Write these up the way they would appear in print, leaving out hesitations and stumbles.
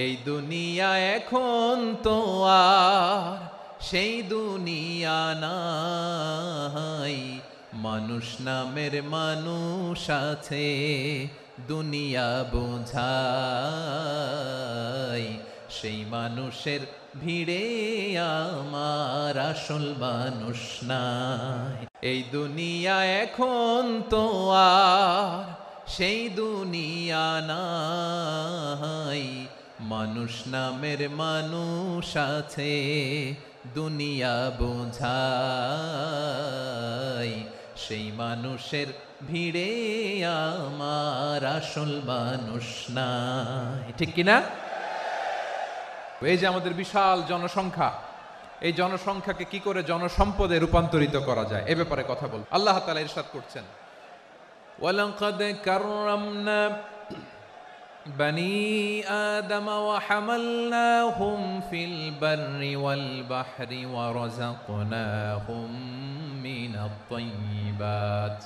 এই দুনিয়া এখন তো আর সেই দুনিয়া নাই, মানুষ নামের মানুষ আছে দুনিয়া বোঝাই, সেই মানুষের ভিড়ে আমার আসল মানুষ নাই। এই দুনিয়া এখন তো আর সেই দুনিয়া নাই, মানুষ নামের মানুষ আছে দুনিয়া বোঝাই, সেই মানুষের ভিড়ে আমার আসল মানুষ নাই। ঠিক কিনা? এই যে আমাদের বিশাল জনসংখ্যা, এই জনসংখ্যাকে কি করে জনসম্পদে রূপান্তরিত করা যায় এ ব্যাপারে কথা বল। আল্লাহ তাআলা ইরশাদ করছেন, ওয়ালাকাদ কাররামনা বনি আদম ওয়া হামালনাহুম ফিল বাররি ওয়াল বাহরি ওয়া রাযাকনাহুম মিনাত তাইয়্যিবাত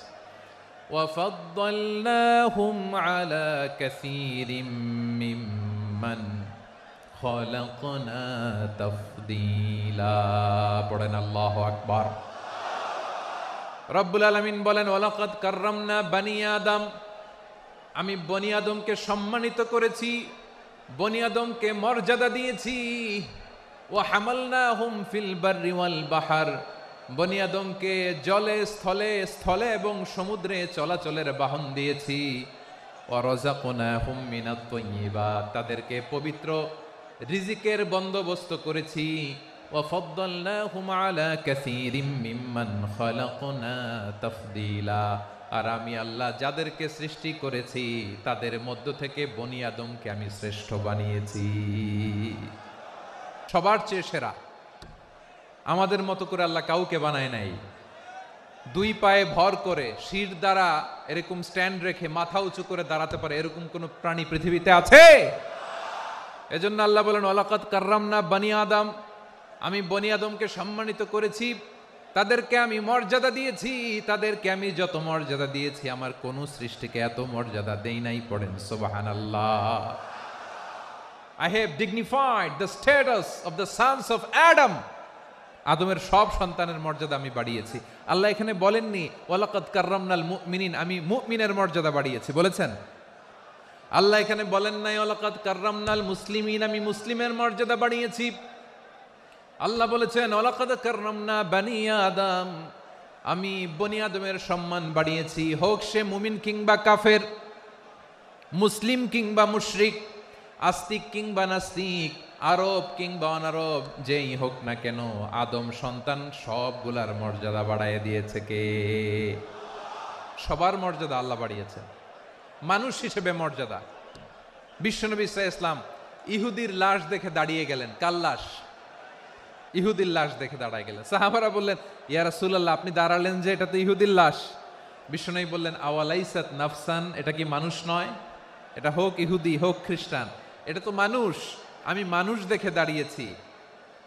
ওয়া ফাদ্দালনাহুম আলা কাসীরিম মিম্মান খালাকনা তাফদীলা। পড়েন আল্লাহু আকবার। রব্বুল আলামিন বলেন, ওয়ালাকাদ কাররামনা বনি আদম, আমি বনি আদমকে সম্মানিত করেছি, বনি আদমকে মর্যাদা দিয়েছি। ওয়া হামালনাহুম ফিল বাররি ওয়াল বাহর, বনি আদমকে জলে স্থলে স্থলে এবং সমুদ্রে চলাচলের বাহন দিয়েছি। ওয়া রাযাকনাহুম মিনাত তাইয়্যিবাত, তাদেরকে পবিত্র রিজিকের বন্দোবস্ত করেছি। ওয়া ফাদ্দালনাহুম আলা কাসীরিম মিম্মান খালাকনা তাফদীলা, আর আমি আল্লাহ যাদেরকে সৃষ্টি করেছি তাদের মধ্য থেকে বনি আদমকে আমি শ্রেষ্ঠ বানিয়েছি, সবার চেয়ে সেরা। আমাদের মতো করে আল্লাহ কাউকে বানায় নাই। দুই পায়ে ভর করে শির দ্বারা এরকম স্ট্যান্ড রেখে মাথা উঁচু করে দাঁড়াতে পারে এরকম কোন প্রাণী পৃথিবীতে আছে? এজন্য আল্লাহ বলেন, ওয়ালাকাদ কাররামনা বনি আদম, আমি বনি আদমকে সম্মানিত করেছি, তাদেরকে আমি মর্যাদা দিয়েছি। তাদেরকে আমি যত মর্যাদা দিয়েছি আমার কোন সৃষ্টিকে এত মর্যাদা দেই নাই। পড়েন সুবহানাল্লাহ। I have dignified the status of the sons of Adam, আদমের সব সন্তানের মর্যাদা আমি বাড়িয়েছি। আল্লাহ এখানে বলেননি ওয়ালাকাদ কাররামনাল মুমিনিন, আমি মুমিনের মর্যাদা বাড়িয়েছি, বলেছেন? আল্লাহ এখানে বলেন নাই ওয়ালাকাদ কাররামনাল মুসলিমিন, আমি মুসলিমের মর্যাদা বাড়িয়েছি। আল্লাহ বলেছেন ওয়ালাকাদ কাররামনা বনি আদম, আমি বনি আদমের সম্মান বাড়িয়েছি, হোক সে মুমিন কিংবা কাফের, মুসলিম কিংবা মুশরিক, আস্তিক কিংবা নাস্তিক, আরব কিংবা অনারব, যেই হোক না কেন আদম সন্তান সবগুলার মর্যাদা বাড়ায় দিয়েছে কে? সবার মর্যাদা আল্লাহ বাড়িয়েছে। মানুষ হিসেবে মর্যাদা, বিশ্বনবী সাল্লাল্লাহু আলাইহি ওয়াসাল্লাম ইহুদির লাশ দেখে দাঁড়িয়ে গেলেন। কার লাশ? ইহুদির লাশ দেখে দাঁড়ায় গেলেন। সাহাবারা বললেন, ইয়া রাসূলুল্লাহ, আপনি দাঁড়ালেন যে, এটা তো ইহুদির লাশ। বিশ্বনবী বললেন, আওয়ালাইসাত নাফসান, এটা কি মানুষ নয়? এটা হোক ইহুদি হোক খ্রিস্টান, এটা তো মানুষ। আমি মানুষ দেখে দাঁড়িয়েছি।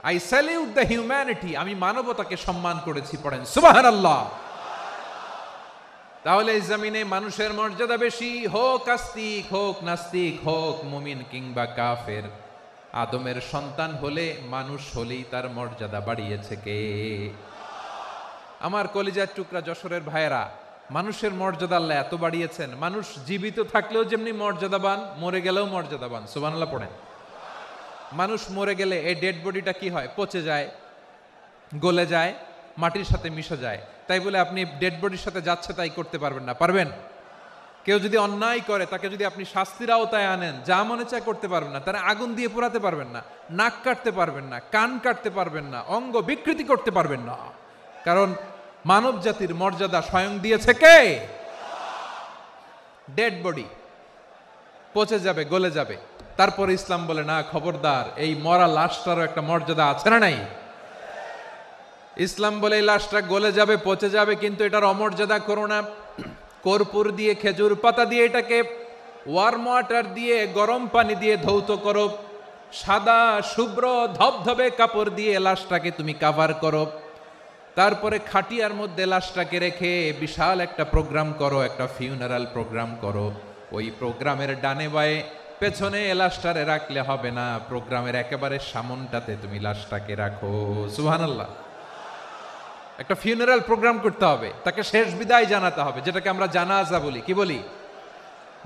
আই স্যালিউট দ্য হিউম্যানিটি, আমি মানবতাকে সম্মান করেছি। পড়েন সুবহানাল্লাহ। তাহলে এই জমিনে মানুষের মর্যাদা বেশি, হোক আস্তিক হোক নাস্তিক, হোক মুমিন কিংবা কাফের। আদমের সন্তান হলে, মানুষ হলেই তার মর্যাদা বাড়িয়েছে কে? আমার কলিজার টুকরা যশোরের ভাইয়েরা, মানুষের মর্যাদা আল্লাহ এত বাড়িয়েছেন, মানুষ জীবিত থাকলেও যেমনি মর্যাদাবান, মরে গেলেও মর্যাদাবান। সুবহানাল্লাহ পড়েন। মানুষ মরে গেলে এই ডেড বডিটা কি হয়? পচে যায়, গলে যায়, মাটির সাথে মিশে যায়। তাই বলে আপনি ডেড বডির সাথে যাচ্ছে তাই করতে পারবেন না? পারবেন? কেউ যদি অন্যায় করে তাকে যদি আপনি শাস্তির আওতায় আনেন, যা মনে চায় করতে পারবেন না। তারা আগুন দিয়ে পোড়াতে পারবেন না, নাক কাটতে পারবেন না, কান কাটতে পারবেন না, অঙ্গ বিকৃতি করতে পারবেন না। কারণ মানব জাতির মর্যাদা স্বয়ং দিয়েছে কে? ডেড বডি পচে যাবে, গলে যাবে। তারপর ইসলাম বলে, না খবরদার, এই মরা লাশটারও একটা মর্যাদা আছে না নাই? ইসলাম বলে এই লাশটা গলে যাবে, পচে যাবে, কিন্তু এটার অমর্যাদা করো না। কর্পূর দিয়ে, খেজুর পাতা দিয়ে এটাকে ওয়ার্ম ওয়াটার দিয়ে, গরম পানি দিয়ে ধৌত করো। সাদা শুভ্র ধবধবে কাপড় দিয়ে লাশটাকে তুমি কাভার করো। তারপরে খাটিয়ার মধ্যে লাশটাকে রেখে বিশাল একটা প্রোগ্রাম করো, একটা ফিউনারাল প্রোগ্রাম করো। ওই প্রোগ্রামের ডানে বায়ে পেছনে লাশটারে রাখলে হবে না, প্রোগ্রামের একেবারে সামনটাতে তুমি লাশটাকে রাখো। সুবহানাল্লাহ। একটা ফিউনারাল প্রোগ্রাম করতে হবে, তাকে শেষ বিদায় জানাতে হবে, যেটাকে আমরা জানাজা বলি। কি বলি?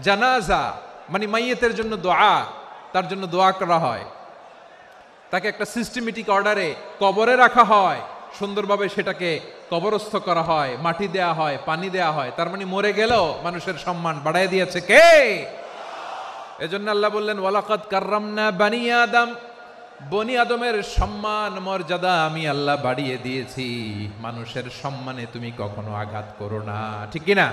জানাজা মানে মাইয়েতের জন্য দোয়া, তার জন্য দোয়া করা হয়, তাকে একটা সিস্টেমেটিক অর্ডারে কবরে রাখা হয়, সুন্দরভাবে সেটাকে কবরস্থ করা হয়, মাটি দেয়া হয়, পানি দেয়া হয়। তার মানে মরে গেলেও মানুষের সম্মান বাড়ায় দিয়েছে কে? এজন্য আল্লাহ বললেন ওয়ালাকাদ কাররামনা বানি আদম, বনি আদমের সম্মান মর্যাদা আমি আল্লাহ বাড়িয়ে দিয়েছি। মানুষের সম্মানে তুমি কখনো আঘাত করো না, ঠিক কি না?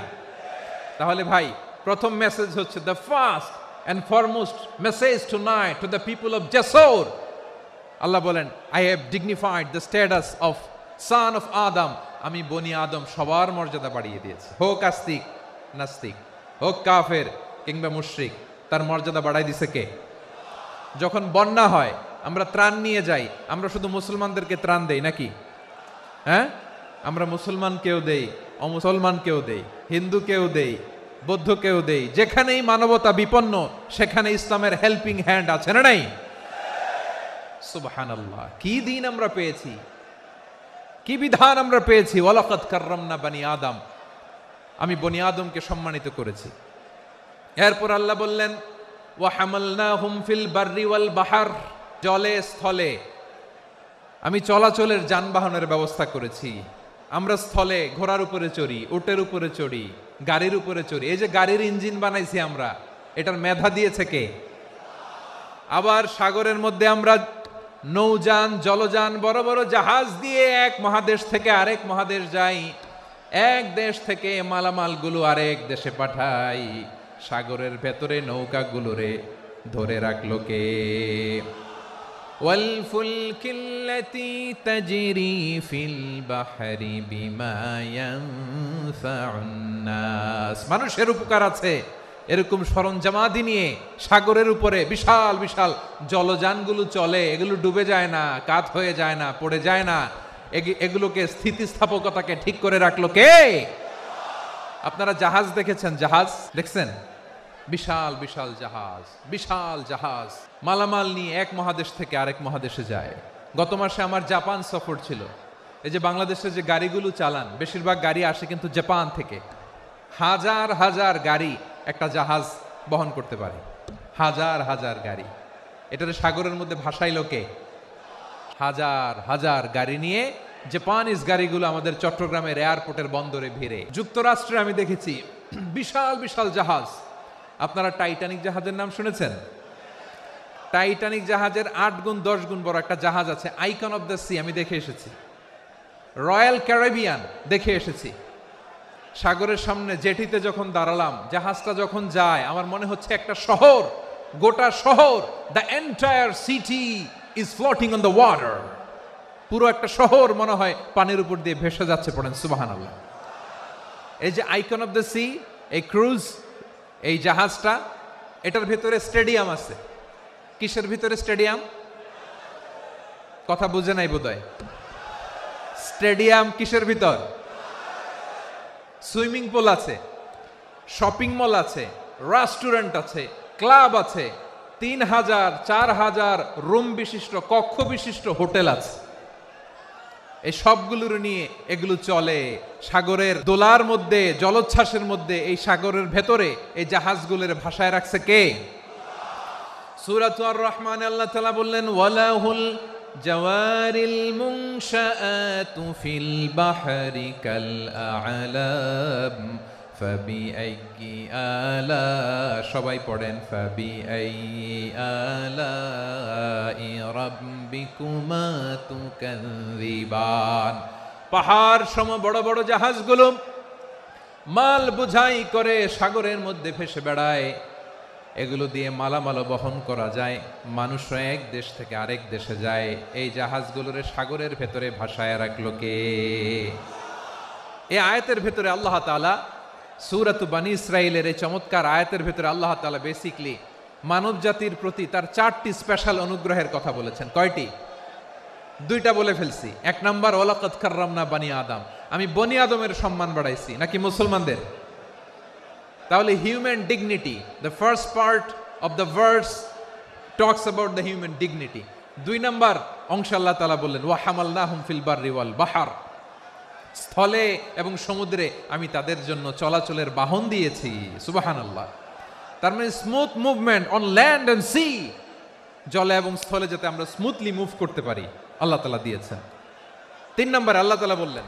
তাহলে ভাই, প্রথম মেসেজ হচ্ছে the first and foremost message tonight to the people of জাসর। আল্লাহ বলেন I have dignified the status of son of Adam. আমি বনি আদম সবার মর্যাদা বাড়িয়ে দিয়েছি, হোক আস্তিক নাস্তিক, হোক কাফের কিংবা মুশরিক, তার মর্যাদা বাড়াই দিছে কে? যখন বন্যা হয় আমরা ত্রাণ নিয়ে যাই, আমরা শুধু মুসলমানদেরকে ত্রাণ দেই নাকি? হ্যাঁ, আমরা মুসলমানকেও দেই, অমুসলমানকেও দেই, হিন্দুকেও দেই, বৌদ্ধকেও দেই। যেখানেই মানবতা বিপন্ন সেখানে ইসলামের হেল্পিং হ্যান্ড আছে না নাই? সুবহানাল্লাহ। কি দিন আমরা পেয়েছি, কি বিধান আমরা পেয়েছি। ওয়ালাকাদ কাররামনা বানি আদম, আমি বনি আদমকে সম্মানিত করেছি। এরপর আল্লাহ বললেন ওয়া হামালনাহুম ফিল বাররি ওয়াল বাহর, জলে স্থলে আমি চলাচলের যানবাহনের ব্যবস্থা করেছি। আমরা স্থলে ঘোড়ার উপরে চড়ি, উটের উপরে চড়ি, গাড়ির উপরে চড়ি। এই যে গাড়ির ইঞ্জিন বানাইছি আমরা, এটার মেধা দিয়েছে কে? আবার সাগরের মধ্যে আমরা নৌযান, জলযান, বড় বড় জাহাজ দিয়ে এক মহাদেশ থেকে আরেক মহাদেশ যাই, এক দেশ থেকে মালামালগুলো আরেক দেশে পাঠাই। সাগরের ভেতরে নৌকাগুলোরে ধরে রাখলো কে? ওয়াল ফুলকিল্লাতি তাজরি ফিল বাহরি বিমা ইয়ানফাউন নাস। মানুষের উপকার আছে এরকম সরঞ্জামাদি নিয়ে সাগরের উপরে বিশাল বিশাল জলযানগুলো চলে। এগুলো ডুবে যায় না, কাত হয়ে যায় না, পড়ে যায় না। এগুলোকে স্থিতিস্থাপকতাকে ঠিক করে রাখলো কে? আপনারা জাহাজ দেখেছেন? জাহাজ দেখছেন? বিশাল বিশাল জাহাজ, বিশাল জাহাজ মালামাল নিয়ে এক মহাদেশ থেকে আরেক মহাদেশে যায়। গত মাসে আমার জাপান সফর ছিল। এই যে বাংলাদেশে যে গাড়িগুলো চালান, বেশিরভাগ গাড়ি আসে কিন্তু জাপান থেকে। হাজার হাজার গাড়ি একটা জাহাজ বহন করতে পারে, হাজার হাজার গাড়ি। এটারে সাগরের মধ্যে ভাসাইলো কে? হাজার হাজার গাড়ি নিয়ে জাপানিজ গাড়িগুলো আমাদের চট্টগ্রামের এয়ারপোর্টের বন্দরে ভিড়ে। যুক্তরাষ্ট্রে আমি দেখেছি বিশাল বিশাল জাহাজ। আপনারা টাইটানিক জাহাজের নাম শুনেছেন? টাইটানিক জাহাজের 8 গুণ 10 গুণ বড় একটা জাহাজ আছে, আইকন অফ দ্য সি, আমি দেখে এসেছি। রয়্যাল ক্যারিবিয়ান দেখে এসেছি। সাগরের সামনে জেটিতে যখন দাঁড়ালাম, জাহাজটা যখন যায়, আমার মনে হচ্ছে একটা শহর, গোটা শহর, the entire city is floating on the water. পুরো একটা শহর মনে হয় পানির উপর দিয়ে ভেসে যাচ্ছে। পড়েন সুবহানাল্লাহ। এই যে আইকন অফ দ্য সি, এই ক্রুজ, এই জাহাজটা, এটার ভিতরে স্টেডিয়াম আছে। কিসের ভিতরে স্টেডিয়াম? কথা বুঝে নাই বোধহয়। স্টেডিয়াম কিসের ভিতর? সুইমিং পুল আছে, শপিং মল আছে, রেস্টুরেন্ট আছে, ক্লাব আছে, 3000 4000 রুম বিশিষ্ট, কক্ষ বিশিষ্ট হোটেল আছে। এই সবগুলোর নিয়ে এগুলো চলে সাগরের দোলার মধ্যে, জলোচ্ছ্বাসের মধ্যে। এই সাগরের ভেতরে এই জাহাজগুলোর ভাষায় রাখছে কে? সূরাতুর আর রহমানে আল্লাহ তাআলা বললেন ওয়ালাহুল জাওয়ারিল মুনশাআতু ফিল বাহরি কাল আ'লাম ফাবিআইয়ি আলা, সবাই পড়েন ফাবিআইয়ি আলাই রাব্বিকুমা তুকাযযিবান। পাহাড় সম বড় বড় জাহাজগুলো মাল বোঝাই করে সাগরের মধ্যে ভেসে বেড়ায়। এগুলো দিয়ে মালামাল বহন করা যায়, মানুষরা এক দেশ থেকে আরেক দেশে যায়। এই জাহাজগুলোর সাগরের ভেতরে ভাসায় রাখলো কে? এই আয়াতের ভেতরে আল্লাহ তাআলা সূরাতু বানী ইসরাঈলের এই চমৎকার আয়াতের ভেতরে আল্লাহ তাআলা বেসিক্যালি মানব জাতির প্রতি তার 4টি স্পেশাল অনুগ্রহের কথা বলেছেন। কয়টি? 2টা বলে ফেলছি। 1 নাম্বার ওয়ালাকাদ কাররামনা বানি আদম, আমি বনি আদমের সম্মান বাড়াইছি, নাকি মুসলমানদের? তাহলে human dignity, the first part of the verse talks about the human dignity. 2 number অংশ আল্লাহ তাআলা বললেন ওয়া হামালনাহুম ফিল বাররি ওয়াল বাহর, স্থলে এবং সমুদ্রে আমি তাদের জন্য চলাচলের বাহন দিয়েছি। সুবহানাল্লাহ। তার মানে smooth movement on land and sea, জলে এবং স্থলে যাতে আমরা স্মুথলি মুভ করতে পারি আল্লাহ তাআলা দিয়েছেন। 3 নম্বরে আল্লাহ তাআলা বললেন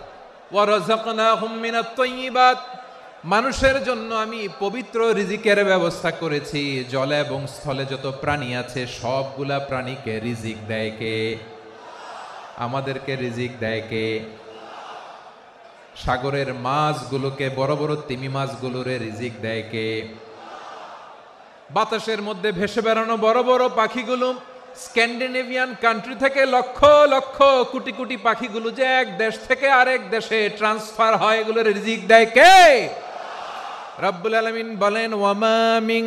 ওয়া রাযাকনাহুম মিনাত তাইয়্যিবাত, মানুষের জন্য আমি পবিত্র রিজিকের ব্যবস্থা করেছি। জলে এবং স্থলে যত প্রাণী আছে সবগুলা প্রাণীকে রিজিক দেয় কে? আমাদেরকে রিজিক দেয় কে? সাগরের মাছগুলোকে, বড় বড় তিমি মাছগুলোরে রিজিক দেয় কে? বাতাসের মধ্যে ভেসে বেড়ানো বড় বড় পাখিগুলো, স্ক্যান্ডিনেভিয়ান কান্ট্রি থেকে লক্ষ লক্ষ কোটি কোটি পাখিগুলো যে এক দেশ থেকে আরেক দেশে ট্রান্সফার হয়, এগুলোর রিজিক দেয় কে? রব্বুল আলামিন বলেন ওয়ামা মিন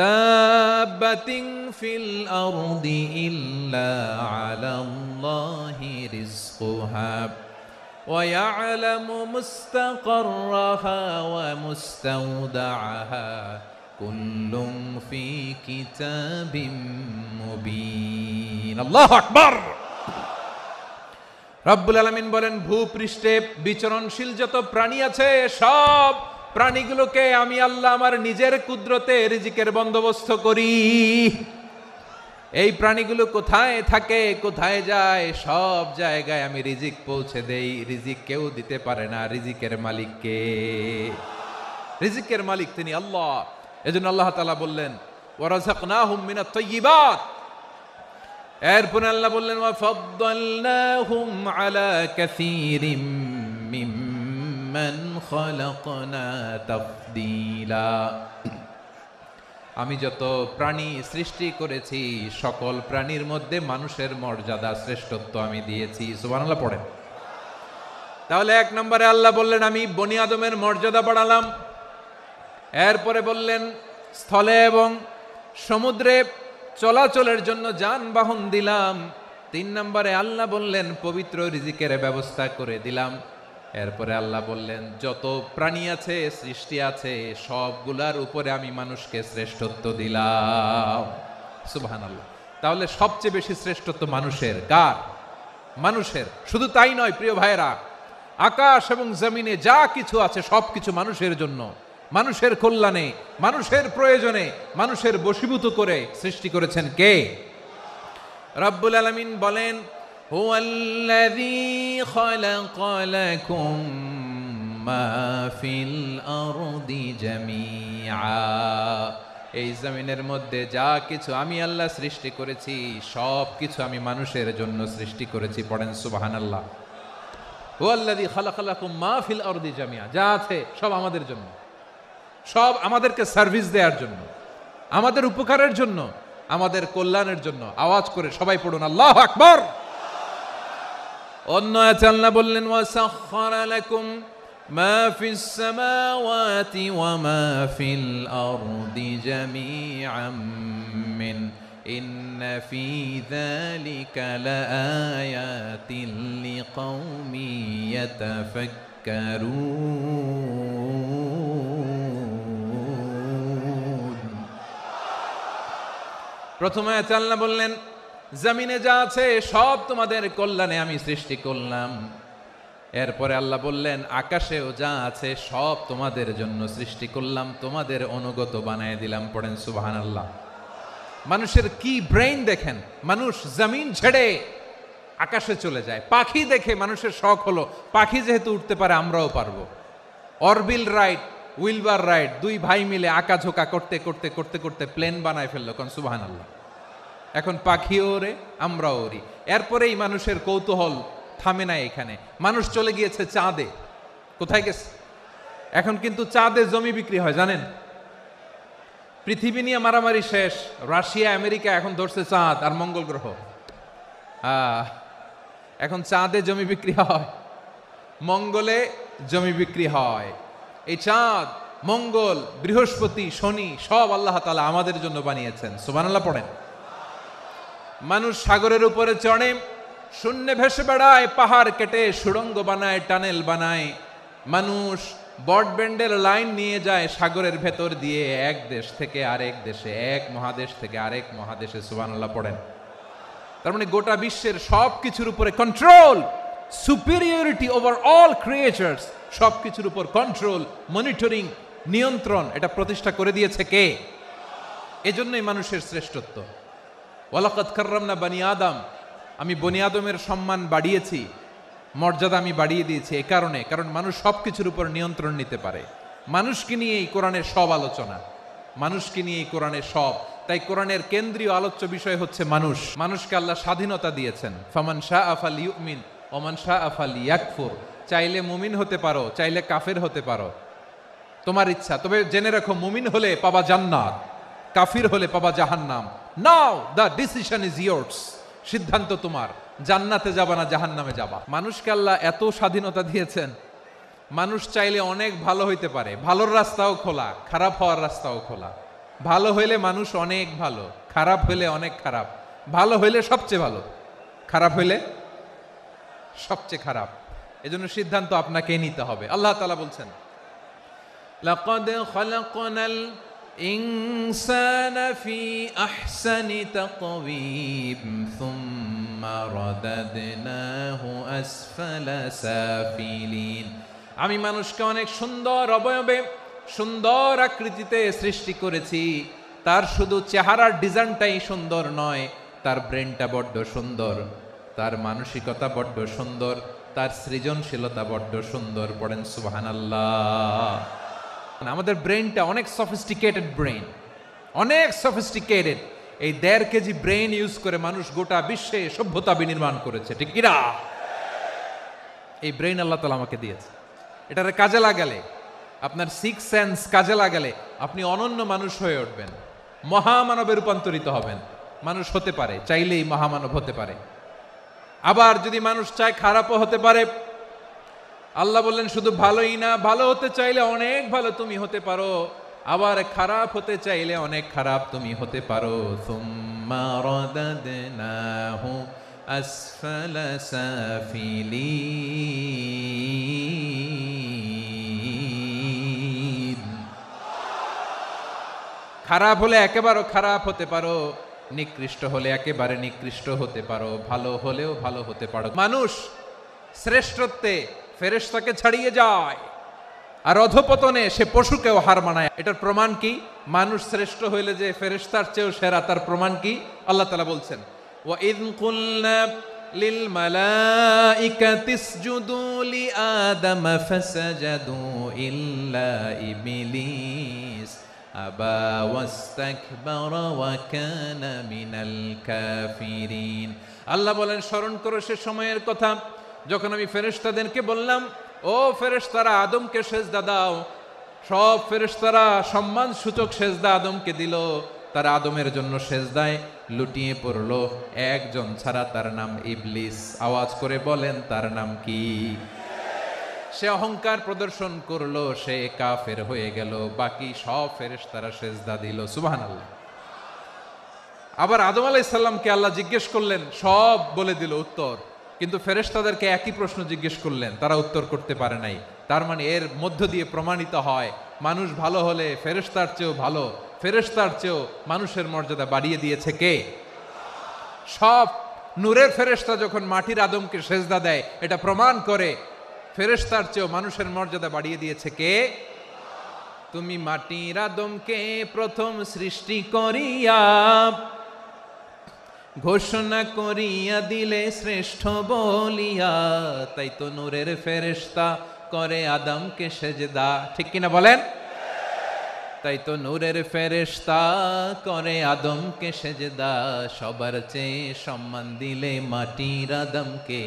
দাব্বাতিন ফিল আরদি ইল্লা আলাল্লাহি রিজকুহা ওয়া ইয়ালামু মুস্তাকাররাহা ওয়া মুস্তাওদাআহা কুল্লুম ফি কিতাবিম মুবিন। আল্লাহু আকবার। রব্বুল আলামিন বলেন ভূপৃষ্ঠে বিচরণশীল যত প্রাণী আছে সব প্রাণীগুলোকে আমি আল্লাহ আমার নিজের কুদরতে রিজিকের বন্দোবস্ত করি। এই প্রাণীগুলো কোথায় থাকে, কোথায় যায়, সব জায়গায় আমি রিজিক পৌঁছে দেই। রিজিক কেউ দিতে পারে না, রিজিকের মালিক কে? রিজিকের মালিক তিনি আল্লাহ। এজন্য আল্লাহ তাআলা বললেন ওয়া রাযাকনাহুম মিনাত তাইয়্যিবাত। এরপরে আল্লাহ বললেন ওয়া ফাদ্দালনাহুম আলা কাসীরিম মিম্মান খালাকনা তাফদীলা। আমি যত প্রাণী সৃষ্টি করেছি সকল প্রাণীর মধ্যে মানুষের মর্যাদা শ্রেষ্ঠত্ব আমি দিয়েছি। সুবহানাল্লাহ পড়েন। তাহলে 1 নম্বরে আল্লাহ বললেন আমি বনি আদমের মর্যাদা বাড়ালাম। এরপরে বললেন স্থলে এবং সমুদ্রে চলাচলের জন্য যানবাহন দিলাম। 3 নম্বরে আল্লাহ বললেন পবিত্র রিজিকের ব্যবস্থা করে দিলাম। এরপরে আল্লাহ বললেন যত প্রাণী আছে, সৃষ্টি আছে, সবগুলার উপরে আমি মানুষকে শ্রেষ্ঠত্ব দিলাম। সুবহানাল্লাহ। তাহলে সবচেয়ে বেশি শ্রেষ্ঠত্ব মানুষের। কার? মানুষের। শুধু তাই নয় প্রিয় ভাইরা, আকাশ এবং জমিনে যা কিছু আছে সবকিছু মানুষের জন্য, মানুষের কল্যাণে, মানুষের প্রয়োজনে, মানুষের বশীভূত করে সৃষ্টি করেছেন কে? রব্বুল আলামিন বলেন হুয়াল্লাযী খালাকা লাকুম মা ফিল আরদি জামিআ। এই জমিনের মধ্যে যা কিছু আমি আল্লাহ সৃষ্টি করেছি সব কিছু আমি মানুষের জন্য সৃষ্টি করেছি। পড়েন সুবহানাল্লাহ। হুয়াল্লাযী খালাকা লাকুম মা ফিল আরদি জামিআ, যা আছে সব আমাদের জন্য, সব আমাদেরকে সার্ভিস দেওয়ার জন্য, আমাদের উপকারের জন্য, আমাদের কল্যাণের জন্য। আওয়াজ করে সবাই পড়ুন আল্লাহু আকবার। অন্য আয়াতে আল্লাহ বললেন ওয়াসাখখারা লাকুম মা ফিস সামাওয়াতি ওয়া মা ফিল আরদি জামিআম মিন ইন্না ফি যালিকা লাআয়াতিন লিকাউমি ইয়াতাফাক্কারুন। প্রথমে আয়াতে আল্লাহ বললেন জমিনে যা আছে সব তোমাদের কল্যাণে আমি সৃষ্টি করলাম। এরপরে আল্লাহ বললেন আকাশেও যা আছে সব তোমাদের জন্য সৃষ্টি করলাম, তোমাদের অনুগত বানায় দিলাম। পড়েন সুবহানাল্লাহ। মানুষের কি ব্রেইন দেখেন, মানুষ জমিন ছেড়ে আকাশে চলে যায়। পাখি দেখে মানুষের শখ হলো পাখি যেহেতু উঠতে পারে আমরাও পারবো। অরবিল রাইট, উইলবার রাইট, 2 ভাই মিলে আঁকাঝোঁকা করতে করতে করতে করতে প্লেন বানায় ফেললো। কোন সুবহানাল্লাহ। এখন পাখিও ওরে, আমরাও ওরি। এরপরেই মানুষের কৌতূহল থামে না এখানে। মানুষ চলে গিয়েছে চাঁদে। কোথায় গেছে? এখন কিন্তু চাঁদে জমি বিক্রি হয় জানেন। পৃথিবী নিয়ে মারামারি শেষ। রাশিয়া আমেরিকা এখন ধরছে চাঁদ আর মঙ্গল গ্রহ। এখন চাঁদে জমি বিক্রি হয়, মঙ্গলে জমি বিক্রি হয়। এই চাঁদ, মঙ্গল, বৃহস্পতি, শনি সব আল্লাহ তাআলা আমাদের জন্য বানিয়েছেন। সুবহানাল্লাহ পড়েন। মানুষ সাগরের উপরে চড়ে, শূন্যে ভেসে বেড়ায়, পাহাড় কেটে সুড়ঙ্গ বানায়, টানেল বানায়। মানুষ বট ব্যান্ডের লাইন নিয়ে যায় সাগরের ভেতর দিয়ে এক দেশ থেকে আরেক দেশে, এক মহাদেশ থেকে আরেক মহাদেশে। সুবহানাল্লাহ পড়েন। তার মানে গোটা বিশ্বের সব কিছুর উপরে control, superiority over all creatures, সব কিছুর উপর কন্ট্রোল, মনিটরিং, নিয়ন্ত্রণ, এটা প্রতিষ্ঠা করে দিয়েছে কে? এজন্যই মানুষের শ্রেষ্ঠত্ব। ওয়ালাকাদ কাররামনা বানি আদম, আমি বনি আদমের সম্মান বাড়িয়েছি, মর্যাদা আমি বাড়িয়ে দিয়েছি এই কারণে, কারণ মানুষ সব কিছুর উপর নিয়ন্ত্রণ নিতে পারে। মানুষকে নিয়ে এই কোরআনের সব আলোচনা, মানুষকে নিয়ে এই কোরআনের সব। তাই কোরআনের কেন্দ্রীয় আলোচ্য বিষয় হচ্ছে মানুষ। মানুষকে আল্লাহ স্বাধীনতা দিয়েছেন। ফামান শাআ ফালিউমিন ওয়া মান শাআ ফালিয়াকফুর। চাইলে মুমিন হতে পারো, চাইলে কাফের হতে পারো, তোমার ইচ্ছা। তবে জেনে রাখো, মুমিন হলে পাবা জান্নাত, কাফির হলে পাবা জাহান্নাম। নাও দ্য ডিসিশন ইজ ইয়ার্স। সিদ্ধান্ত তোমার, জান্নাতে যাবা না জাহান্নামে যাবা। মানুষকে আল্লাহ এত স্বাধীনতা দিয়েছেন, মানুষ চাইলে অনেক ভালো হইতে পারে। ভালোর রাস্তাও খোলা, খারাপ হওয়ার রাস্তাও খোলা। ভালো হইলে মানুষ অনেক ভালো, খারাপ হইলে অনেক খারাপ। ভালো হইলে সবচেয়ে ভালো, খারাপ হইলে সবচেয়ে খারাপ। এজন্য সিদ্ধান্ত আপনাকেই নিতে হবে। আল্লাহ তাআলা বলছেন, লাকাদ খালাকনাল ইনসানা ফি আহসানি তাকওয়িম সুম্মা রাদাদনাহু আসফালা সাফিলিন। আমি মানুষকে অনেক সুন্দর অবয়বে, সুন্দর আকৃতিতে সৃষ্টি করেছি। তার শুধু চেহারার ডিজাইনটাই সুন্দর নয়, তার ব্রেনটা বড্ড সুন্দর, তার মানসিকতা বড্ড সুন্দর, তার সৃজনশীলতা বড্ড সুন্দর। পড়েন সুবহানাল্লাহ। আমাদের ব্রেনটা অনেক সফিস্টিকেটেড ব্রেন, অনেক সফিস্টিকেটেড। এই 1.5 কেজি ব্রেন ইউজ করে মানুষ গোটা বিশ্বে সভ্যতা বিনির্মাণ করেছে, ঠিক কি না? এই ব্রেন আল্লাহ তাআলা আমাকে দিয়েছে। এটারে কাজে লাগালে, আপনার 6 সেন্স কাজে লাগালে আপনি অনন্য মানুষ হয়ে উঠবেন, মহামানবে রূপান্তরিত হবেন। মানুষ হতে পারে, চাইলেই মহামানব হতে পারে। আবার যদি মানুষ চায় খারাপও হতে পারে। আল্লাহ বললেন শুধু ভালোই না, ভালো হতে চাইলে অনেক ভালো তুমি হতে পারো, আবার খারাপ হতে চাইলে অনেক খারাপ তুমি হতে পারো। সুম্মা রাদাদনাহু আসফালা সাফিলিন। খারাপ হলে একেবারে খারাপ হতে পারো, নিকৃষ্ট হলে একেবারে নিকৃষ্ট হতে পারো, ভালো হলেও ভালো হতে পারো। মানুষ শ্রেষ্ঠত্বে ফেরেশতাকে ছাড়িয়ে যায়, আর অধপতনে সে পশুকেও হার মানায়। এটার প্রমাণ কি? মানুষ শ্রেষ্ঠ হইলে যে ফেরেশতার চেয়েও সেরা, তার প্রমাণ কি? আল্লাহ তাআলা বলছেন, ওয়া ইয কুলনা লিল মালাইকাতি ইসজুদু লি আদম ফাসাজাদু ইল্লা ইবলিস আবা ওয়াস্তাকবারা ওয়া কানা মিনাল কাফিরিন। আল্লাহ বলেন, স্মরণ করো সে সময়ের কথা যখন আমি ফেরেশতাদেরকে বললাম, ও ফেরেশতারা আদমকে সেজদা দাও। সব ফেরেশতারা সম্মান সূচক সেজদা আদমকে দিল। তারা আদমের জন্য সেজদায় লুটিয়ে পড়লো, একজন ছাড়া, তার নাম ইবলিস। আওয়াজ করে বলেন, তার নাম কি? সে অহংকার প্রদর্শন করলো, সে কাফের হয়ে গেল। বাকি সব ফেরেশতারা সেজদা দিল। সুবহানাল্লাহ। আবার আদম আলাইহিস সালামকে আল্লাহ জিজ্ঞেস করলেন, সব বলে দিল উত্তর, কিন্তু ফেরেশতাদেরকে একই প্রশ্ন জিজ্ঞেস করলেন, তারা উত্তর করতে পারে নাই। তার মানে এর মধ্য দিয়ে প্রমাণিত হয়, মানুষ ভালো হলে ফেরেশতার চেয়েও ভালো, ফেরেশতার চেয়েও মানুষের মর্যাদা বাড়িয়ে দিয়েছে কে? সব নূরের ফেরেশতা যখন মাটির আদমকে সেজদা দেয়, এটা প্রমাণ করে ফেরেশতার চেয়েও মানুষের মর্যাদা বাড়িয়ে দিয়েছে কে? তুমি মাটির আদমকে প্রথম সৃষ্টি করিয়া ঘোষণা করিয়া দিলে শ্রেষ্ঠ বলিয়া, তাই তো নূরের ফেরেশতা করে আদমকে সেজদা। ঠিক কিনা বলেন? তাই তো নূরের ফেরেশতা করে আদমকে সেজদা। সবার চেয়ে সম্মান দিলে মাটির আদমকে।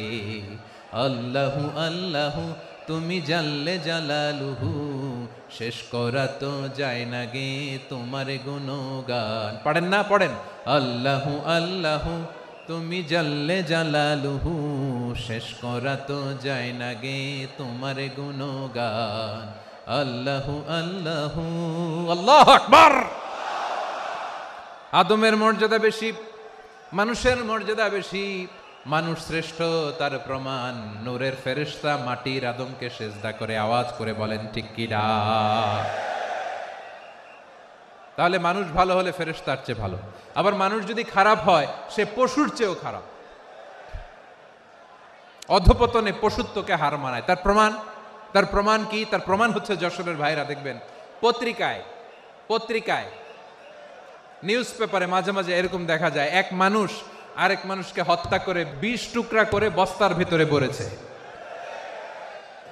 আল্লাহু আল্লাহু তুমি জাল্লে জালালুহু, শেষ করা তো যায় না গে তোমার গুণগান। পড়েন না? পড়েন। আল্লাহু আল্লাহু তুমি জাল্লে জালালুহু, শেষ করা তো যায় না গে তোমার গুণগান। আল্লাহু আল্লাহু আল্লাহু আকবার। আদমের মর্যাদা বেশি, মানুষের মর্যাদা বেশি। মানুষ শ্রেষ্ঠ তার প্রমাণ, নূরের ফেরেশতা মাটির আদমকে সেজদা করে আওয়াজ করে বলেন ঠিক কি না? তাহলে মানুষ ভালো হলে ফেরেশতার চেয়ে ভালো। আবার মানুষ যদি খারাপ হয় সে পশুর চেয়েও খারাপ, অধপতনে পশুত্বকে হার মানায়। তার প্রমাণ কি? তার প্রমাণ হচ্ছে যশোরের ভাইরা দেখবেন পত্রিকায় নিউজ পেপারে মাঝে মাঝে এরকম দেখা যায়, এক মানুষ আরেক মানুষকে হত্যা করে 20 টুকরা করে বস্তার ভিতরে ভরেছে।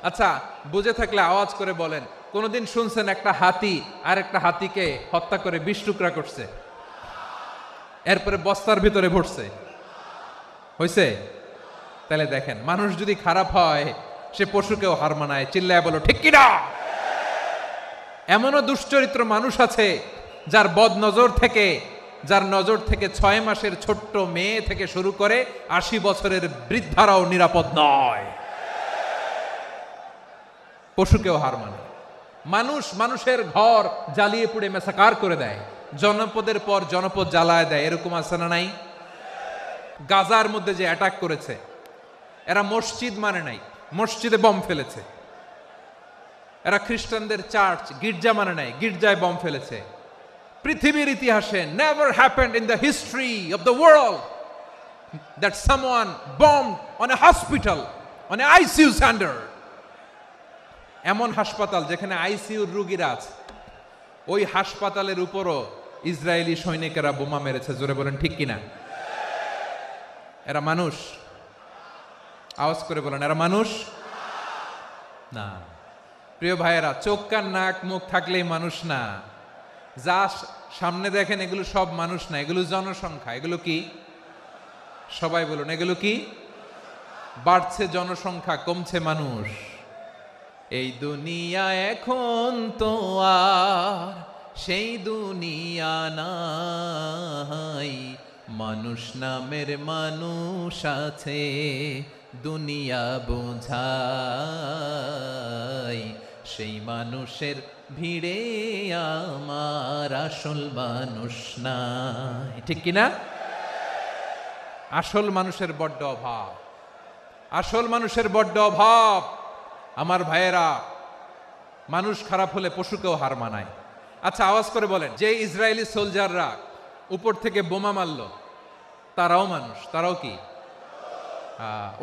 আচ্ছা, বুঝে থাকলে আওয়াজ করে বলেন, কোনদিন শুনছেন একটা হাতি আর একটা হাতিকে হত্যা করে 20 টুকরা করছে, এরপরে বস্তার ভিতরে ভরছে? হইছে? তাহলে দেখেন, মানুষ যদি খারাপ হয় সে পশুকেও হার মানায়। চিল্লায় বলো ঠিক কি না? এমনও দুশ্চরিত্র মানুষ আছে যার নজর থেকে 6 মাসের ছোট্ট মেয়ে থেকে শুরু করে 80 বছরের বৃদ্ধারাও নিরাপদ নয়। পশুকেও হার মানে। মানুষের ঘর জ্বালিয়ে পুড়ে মেসাকার করে দেয়, জনপদের পর জনপদ জ্বালায় দেয়। এরকম আছে না নাই? গাজার মধ্যে যে অ্যাটাক করেছে, এরা মসজিদ মানে নাই, মসজিদে বম ফেলেছে। এরা খ্রিস্টানদের চার্চ গির্জা মানে নাই, গির্জায় বম ফেলেছে। পৃথিবীর ইতিহাসে never happened in the history of the world that someone bombed on a hospital, on a ICU center. এমন হাসপাতাল যেখানে আইসিইউর রোগীরা আছে, ওই হাসপাতালের উপরও ইসরায়েলি সৈনিকেরা বোমা মেরেছে। জোরে বলেন ঠিক কিনা? এরা মানুষ? আওয়াজ করে বলেন, এরা মানুষ না। প্রিয় ভাইয়েরা, চোখ কান নাক মুখ থাকলেই মানুষ না। যা সামনে দেখেন এগুলো সব মানুষ না, এগুলো জনসংখ্যা। এগুলো কি? সবাই বলুন, এগুলো কি? বাড়ছে জনসংখ্যা, কমছে মানুষ। এই দুনিয়া এখন তো আর সেই দুনিয়া নাই, মানুষ নামের মানুষ আছে, দুনিয়া বোঝাই, সেই মানুষের ভিড়ে আমার আসল মানুষ নাই। ঠিক কিনা? আসল মানুষের বড্ড অভাব, আসল মানুষের বড্ড অভাব। আমার ভাইয়েরা, মানুষ খারাপ হলে পশুকেও হার মানায়। আচ্ছা, আওয়াজ করে বলেন, যে ইসরায়েলি সোলজাররা উপর থেকে বোমা মারল তারাও মানুষ? তারাও কি?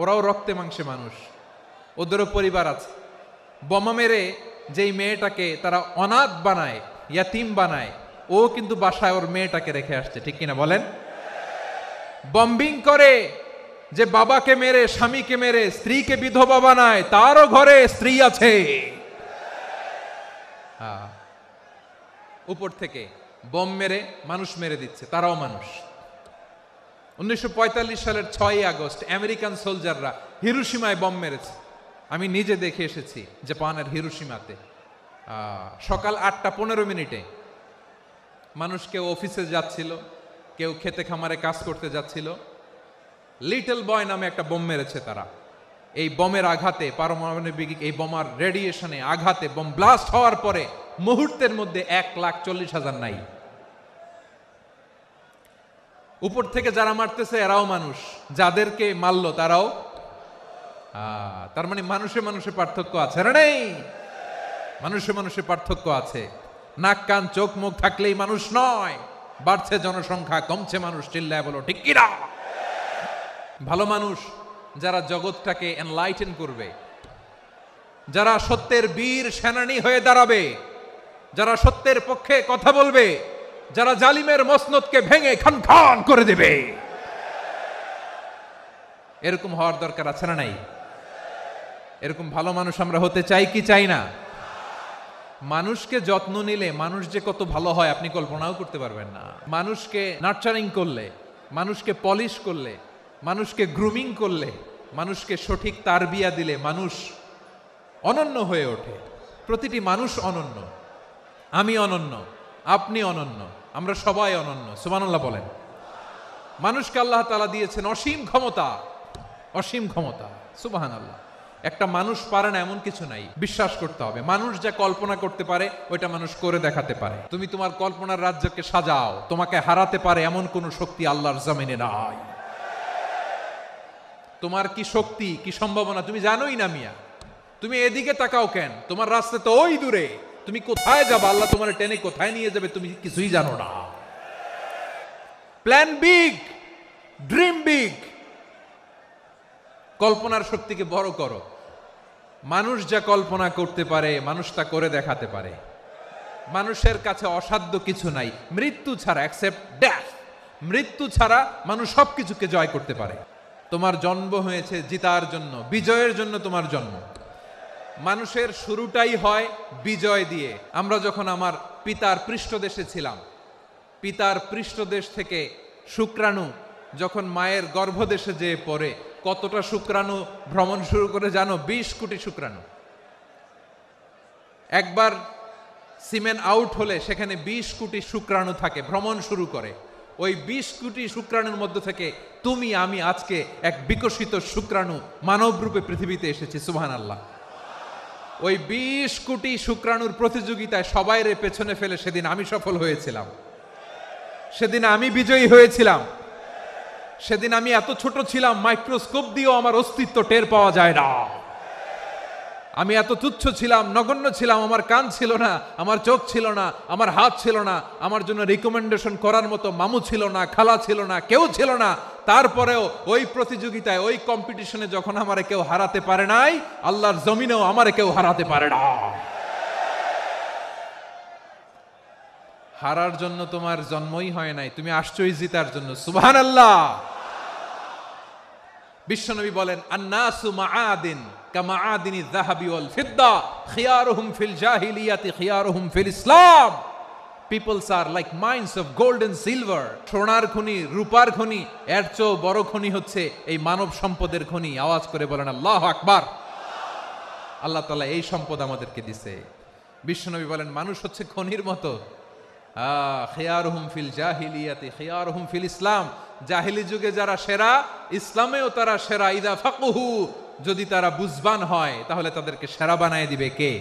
ওরাও রক্তে মাংসে মানুষ, ওদেরও পরিবার আছে। বোমা মেরে যেই মেয়েটাকে তারা অনাথ বানায়, ইয়াতিম বানায়, ও কিন্তু বাসায় ওর মেয়েটাকে রেখে আসছে। ঠিক কিনা বলেন? বম্বিং করে যে বাবাকে মেরে, স্বামীকে মেরে স্ত্রীকে বিধবা বানায়, তারও ঘরে স্ত্রী আছে। উপর থেকে বোম মেরে মানুষ মেরে দিচ্ছে, তারাও মানুষ। 1945 সালের 6 আগস্ট আমেরিকান সোলজাররা হিরোশিমায় বম মেরেছে। আমি নিজে দেখে এসেছি জাপানের হিরোশিমাতে। সকাল 8:15 মানুষ কেউ অফিসে যাচ্ছিল, কেউ খেতে খামারে কাজ করতে যাচ্ছিল। লিটল বয় নামে একটা বোম মেরেছে তারা। এই বোমের আঘাতে, পারমাণবিক এই বোমার রেডিয়েশনে আঘাতে, বোম ব্লাস্ট হওয়ার পরে মুহূর্তের মধ্যে 1,40,000 নাই। উপর থেকে যারা মারতেছে এরাও মানুষ, যাদেরকে মারলো তারাও। তার মানে মানুষে মানুষে পার্থক্য আছে না? নেই? মানুষে মানুষে পার্থক্য আছে। নাক কান চোখ মুখ থাকলেই মানুষ নয়। বাড়ছে জনসংখ্যা, কমছে মানুষ। চিল্লায় বলো ঠিক কিনা? ভালো মানুষ যারা জগৎটাকে এনলাইটেন করবে, যারা সত্যের বীর সেনানী হয়ে দাঁড়াবে, যারা সত্যের পক্ষে কথা বলবে, যারা জালিমের মসনদকে ভেঙে খান খান করে দেবে, এরকম হওয়ার দরকার আছে না নাই? এরকম ভালো মানুষ আমরা হতে চাই কি চাই না? মানুষকে যত্ন নিলে মানুষ যে কত ভালো হয় আপনি কল্পনাও করতে পারবেন না। মানুষকে নার্চারিং করলে, মানুষকে পলিশ করলে, মানুষকে গ্রুমিং করলে, মানুষকে সঠিক তারবিয়া দিলে মানুষ অনন্য হয়ে ওঠে। প্রতিটি মানুষ অনন্য। আমি অনন্য, আপনি অনন্য, আমরা সবাই অনন্য। সুবহানাল্লাহ বলেন। মানুষকে আল্লাহ তাআলা দিয়েছেন অসীম ক্ষমতা, অসীম ক্ষমতা। সুবহানাল্লাহ। একটা মানুষ পারে না এমন কিছু নাই, বিশ্বাস করতে হবে। মানুষ যা কল্পনা করতে পারে ওইটা মানুষ করে দেখাতে পারে। তুমি তোমার কল্পনার রাজ্যকে সাজাও, তোমাকে হারাতে পারে এমন কোন শক্তি আল্লাহর জমিনে নাই। তোমার কি শক্তি, কি সম্ভাবনা তুমি জানোই না মিয়া। তুমি এদিকে তাকাও কেন? তোমার রাস্তা তো ওই দূরে। তুমি কোথায় যাবে, আল্লাহ তোমার টেনে কোথায় নিয়ে যাবে তুমি কিছুই জানো না। প্ল্যান বিগ, ড্রিম বিগ, কল্পনার শক্তিকে বড় করো। মানুষ যা কল্পনা করতে পারে মানুষ তা করে দেখাতে পারে। মানুষের কাছে অসাধ্য কিছু নাই, মৃত্যু ছাড়া, এক্সেপ্ট ডেথ। মৃত্যু ছাড়া মানুষ সবকিছুকে জয় করতে পারে। তোমার জন্ম হয়েছে জিতার জন্য, বিজয়ের জন্য তোমার জন্ম। মানুষের শুরুটাই হয় বিজয় দিয়ে। আমরা যখন আমার পিতার পৃষ্ঠদেশে ছিলাম, পিতার পৃষ্ঠদেশ থেকে শুক্রাণু যখন মায়ের গর্ভদেশে যেয়ে পড়ে, কতটা শুক্রাণু ভ্রমণ শুরু করে জানো? 20 কোটি শুক্রাণু। একবার সিমেন আউট হলে সেখানে 20 কোটি শুক্রাণু থাকে, ভ্রমণ শুরু করে। ওই 20 কোটি শুক্রাণুর মধ্য থেকে তুমি আমি আজকে এক বিকশিত শুক্রাণু মানব রূপে পৃথিবীতে এসেছি। সুবহানাল্লাহ। ওই 20 কোটি শুক্রাণুর প্রতিযোগিতায় সবাইরে পেছনে ফেলে সেদিন আমি সফল হয়েছিলাম, সেদিন আমি বিজয়ী হয়েছিলাম। সেদিন আমি এত ছোট ছিলাম, মাইক্রোস্কোপ দিয়েও আমার অস্তিত্ব টের পাওয়া যায় না। আমি এত তুচ্ছ ছিলাম, নগণ্য ছিলাম। আমার কান ছিল না, আমার চোখ ছিল না, আমার হাত ছিল না, আমার জন্য রিকমেন্ডেশন করার মতো মামু ছিল না, খালা ছিল না, কেউ ছিল না। তারপরেও ওই প্রতিযোগিতায়, ওই কম্পিটিশনে যখন আমারে কেউ হারাতে পারে নাই, আল্লাহর জমিনেও আমারে কেউ হারাতে পারে না। হারার জন্য তোমার জন্মই হয় নাই, তুমি আসছই জিতার জন্য। সুবহানাল্লাহ। বিশ্বনবী বলেন, আন্নাসু মাআদিন কামাআদিনি যাহাবি ওয়াল ফিদ্দা খিয়ারুহুম ফিল জাহিলিয়াতি খিয়ারুহুম ফিল ইসলাম। Peoples are like mines of gold and silver. সোনার খনি, রূপার খনি, এর চেয়েও বড় খনি হচ্ছে এই মানব সম্পদের খনি। আওয়াজ করে বলেন আল্লাহু আকবার। আল্লাহ তাআলা এই সম্পদ আমাদেরকে দিছে। বিশ্বনবী বলেন, মানুষ হচ্ছে খনির মতো। খিয়ারুহুম ফিল জাহিলিয়াতি খিয়ারুহুম ফিল ইসলাম। জাহিলি যুগে যারা সেরা, ইসলামেও তারা সেরা। ইদা ফাকুহু, যদি তারা বুঝবান হয় তাহলে তাদেরকে সেরা বানায় দিবে কে?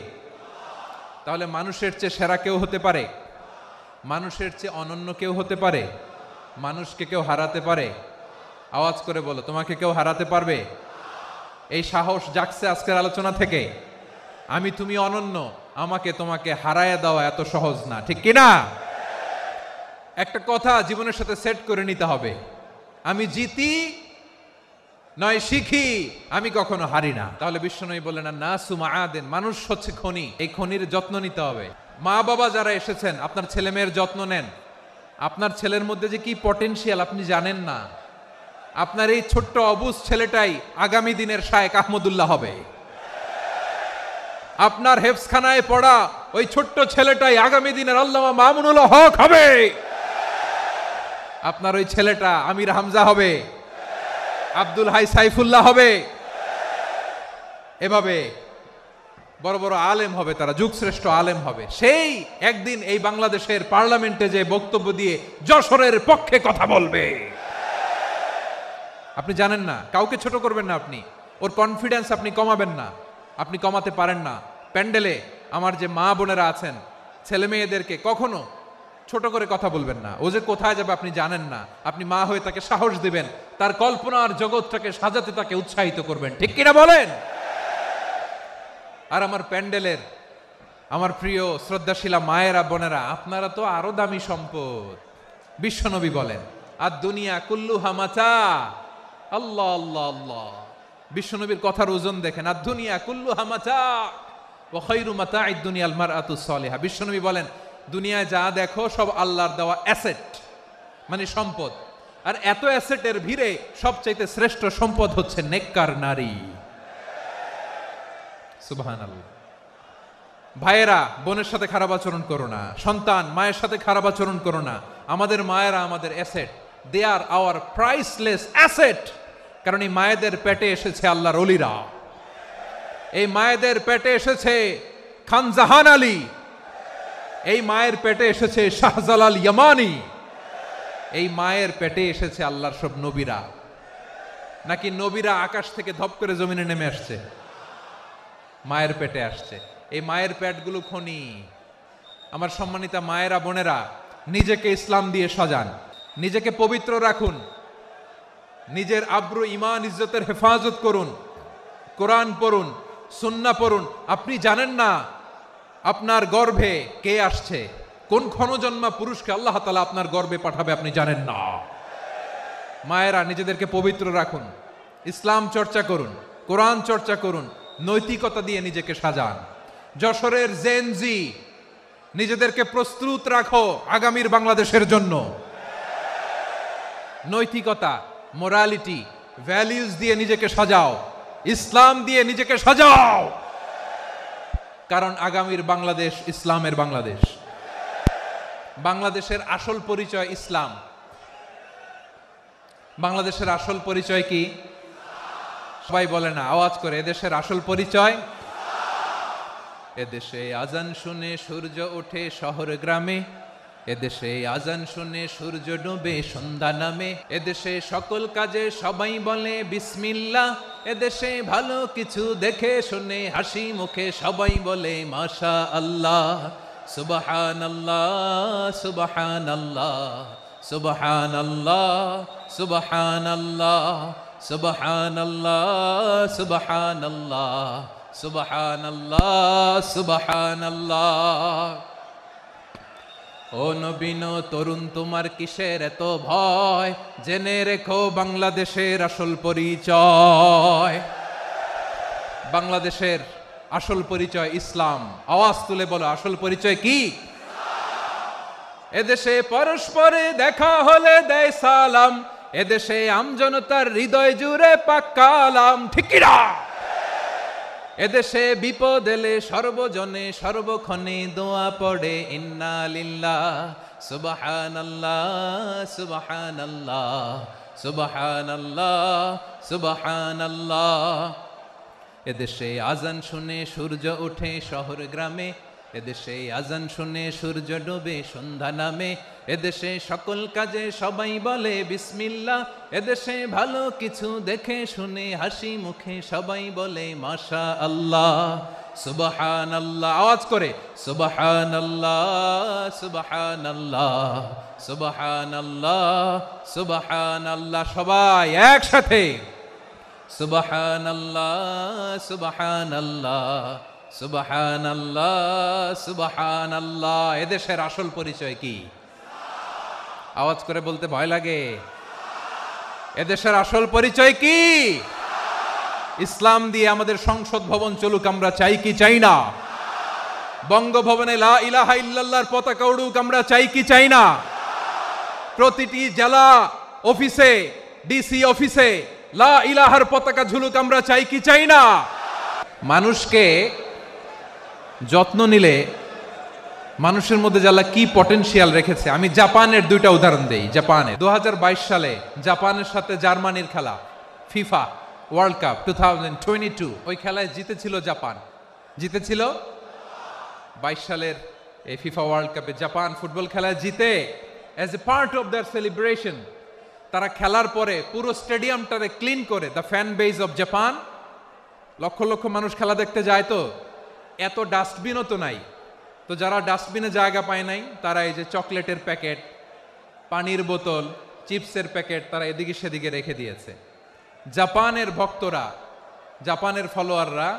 তাহলে মানুষের চেয়ে সেরা কেউ হতে পারে? মানুষের চেয়ে অনন্য কেউ হতে পারে? মানুষকে কেউ হারাতে পারে? আওয়াজ করে বলো, তোমাকে কেউ হারাতে পারবে? এই সাহস জাগছে আজকের আলোচনা থেকে। আমি তুমি অনন্য, আমাকে তোমাকে হারায় দেওয়া এত সহজ না, ঠিক কিনা? একটা কথা জীবনের সাথে সেট করে নিতে হবে, আমি জিতি নয় শিখি, আমি কখনো হারি না। তাহলে বিশ্বনবী বললেন, নাসু মাআদিন, মানুষ হচ্ছে খনি। এই খনির যত্ন নিতে হবে। মা বাবা যারা এসেছেন, আপনার ছেলে মেয়ের যত্ন নেন। আপনার ছেলের মধ্যে যে কি পটেনশিয়াল আপনি জানেন না। আপনার এই ছোট্ট অবুজ ছেলেটাই আগামী দিনের শায়েখ আহমদুল্লাহ হবে। আপনার হেফজখানায় পড়া ওই ছোট্ট ছেলেটাই আগামী দিনের আল্লামা মামুনুল হক হবে। আপনার ওই ছেলেটা আমির হামজা হবে, আব্দুল হাই সাইফুল্লাহ হবে। এভাবে বড় বড় আলেম হবে, তারা যুগশ্রেষ্ঠ আলেম হবে। সেই একদিন এই বাংলাদেশের পার্লামেন্টে যে বক্তব্য দিয়ে যশোরের পক্ষে কথা বলবে। আপনি জানেন না, কাউকে ছোট করবেন না আপনি। ওর কনফিডেন্স আপনি কমাবেন না, আপনি কমাতে পারেন না। প্যান্ডেলে আমার যে মা বোনেরা আছেন, ছেলে মেয়েদেরকে কখনো ছোট করে কথা বলবেন না। ও যে কোথায় যাবে আপনি জানেন না। আপনি মা হয়ে তাকে সাহস দিবেন, তার কল্পনার জগৎটাকে সাজাতে তাকে উৎসাহিত করবেন, ঠিক কিনা বলেন? আর আমার প্যান্ডেলের আমার প্রিয় শ্রদ্ধাশীলা মায়েরা বোনেরা, আপনারা তো আরো দামি সম্পদ। বিশ্বনবী বলেন, আর দুনিয়া কুল্লুহা মাতা। আল্লাহ আল্লাহ আল্লাহ। বিশ্বনবীর কথার ওজন দেখেন, আর দুনিয়া কুল্লুহা মাতা ওয়া খায়রু মাতা'আদ দুনিয়াল মারআতুস সালিহা। বিশ্বনবী বলেন, দুনিয়ায় যা দেখো সব আল্লাহর দেওয়া অ্যাসেট, মানে সম্পদ। আর এত অ্যাসেটের ভিড়ে সবচাইতে শ্রেষ্ঠ সম্পদ হচ্ছে নেককার নারী। সুবহানাল্লাহ। ভাইয়েরা, বোনের সাথে খারাপ আচরণ করো না। সন্তান মায়ের সাথে খারাপ আচরণ করো না। আমাদের মায়েরা আমাদের asset, they are our priceless asset. কারণ এই মায়েদের পেটে এসেছে আল্লাহর ওলিরা। এই মায়েদের পেটে এসেছে খান জাহান আলী। এই মায়ের পেটে এসেছে শাহজালাল ইয়ামানি। এই মায়ের পেটে এসেছে আল্লাহর সব নবীরা। নাকি নবীরা আকাশ থেকে ধপ করে জমিনে নেমে আসছে? মায়ের পেটে আসছে। এই মায়ের পেটগুলো খনি। আমার সম্মানিতা মায়েরা বোনেরা, নিজেকে ইসলাম দিয়ে সাজান, নিজেকে পবিত্র রাখুন। নিজের আব্রু ইমান ইজ্জতের হেফাজত করুন, কোরআন পড়ুন, সুন্নাহ পড়ুন। আপনি জানেন না আপনার গর্ভে কে আসছে, কোন ক্ষণজন্মা পুরুষকে আল্লাহ তাআলা আপনার গর্ভে পাঠাবে আপনি জানেন না। মায়েরা নিজেদেরকে পবিত্র রাখুন, ইসলাম চর্চা করুন, কোরআন চর্চা করুন, নৈতিকতা দিয়ে নিজেকে সাজান। যশোরের জেনজি, নিজেদেরকে প্রস্তুত রাখো আগামীর বাংলাদেশের জন্য। নৈতিকতা, মোরালিটি, ভ্যালিউজ দিয়ে নিজেকে সাজাও, ইসলাম দিয়ে নিজেকে সাজাও, কারণ আগামীর বাংলাদেশ ইসলামের বাংলাদেশ। বাংলাদেশের আসল পরিচয় ইসলাম। বাংলাদেশের আসল পরিচয় কি? সবাই বলে না, আওয়াজ করে, এদেশের আসল পরিচয়। এদেশে আজান শুনে সূর্য ওঠে শহর গ্রামে, এদেশে আজান শুনে সূর্য ডুবে সন্ধ্যা নামে, এদেশে সকল কাজে সবাই বলে বিসমিল্লাহ, এদেশে ভালো কিছু দেখে শুনে হাসি মুখে সবাই বলে মাশা আল্লাহ। সুবহানাল্লাহ সুবহানাল্লাহ সুবহানাল্লাহ সুবহানাল্লাহ সুবহানাল্লাহ সুবহানাল্লাহ সুবহানাল্লাহ সুবহানাল্লাহ। ও নবীন তরুণ, তোমার কিসের এত ভয়? জেনে রেখো বাংলাদেশের আসল পরিচয়। বাংলাদেশের আসল পরিচয় ইসলাম। আওয়াজ তুলে বলো, আসল পরিচয় কি? এদেশে পরস্পরে দেখা হলে দেয় সালাম, এদেশে আমজনতার হৃদয় জুড়ে পাক্কালাম, ঠিক কি না? এদেশে বিপদ এলে সর্বজনে সর্বক্ষণে দোয়া পড়ে ইন্না লিল্লাহ সুবহানাল্লাহ সুবহানাল্লাহ সুবহানাল্লাহ সুবহানাল্লাহ। এদেশে আজান শুনে সূর্য ওঠে শহর গ্রামে, এদেশে আজান শুনে সূর্য ডুবে সন্ধ্যা নামে, এদেশে সকল কাজে সবাই বলে বিসমিল্লাহ, এদেশে ভালো কিছু দেখে শুনে হাসি মুখে সবাই বলে মাশা আল্লাহ। সুবহানাল্লাহ, আওয়াজ করে সুবহানাল্লাহ সুবহানাল্লাহ সুবহানাল্লাহ সুবহানাল্লাহ। সবাই একসাথে সুবহানাল্লাহ সুবহানাল্লাহ সুবহানাল্লাহ সুবহানাল্লাহ। এদেশের আসল পরিচয় কি? আওয়াজ করে বলতে ভয় লাগে। এদেশের আসল পরিচয় কি? ইসলাম দিয়ে আমাদের সংসদ ভবন চলুক, আমরা চাই কি চাই না? বঙ্গভবনে লা ইলাহা ইল্লাল্লাহর পতাকা উড়ুক, আমরা চাই কি চাই না? প্রতিটি জেলা অফিসে, ডিসি অফিসে লা ইলাহার পতাকা ঝুলুক, আমরা চাই কি চাই না? মানুষকে যত্ন নিলে মানুষের মধ্যে যারা কি পটেনশিয়াল রেখেছে। আমি জাপানের দুইটা উদাহরণ দেই। জাপানে 2022 সালে জাপানের সাথে জার্মানির খেলা, ফিফা ওয়ার্ল্ড কাপ 2022, ওই খেলায় জিতেছিল জাপান। জিতেছিল 22 সালের এই ফিফা ওয়ার্ল্ড কাপে জাপান ফুটবল খেলায় জিতে। As a part of their celebration তারা খেলার পরে পুরো স্টেডিয়ামটারে ক্লিন করে, the fan base of Japan, লক্ষ লক্ষ মানুষ খেলা দেখতে যায়, তো এত ডাস্টবিনও তো নাই, তো যারা ডাস্টবিনে জায়গা পায় নাই তারা এই যে চকলেটের প্যাকেট, পানির বোতল, চিপসের প্যাকেট তারা এদিকে সেদিকে রেখে দিয়েছে। জাপানের ভক্তরা, জাপানের ফলোয়াররা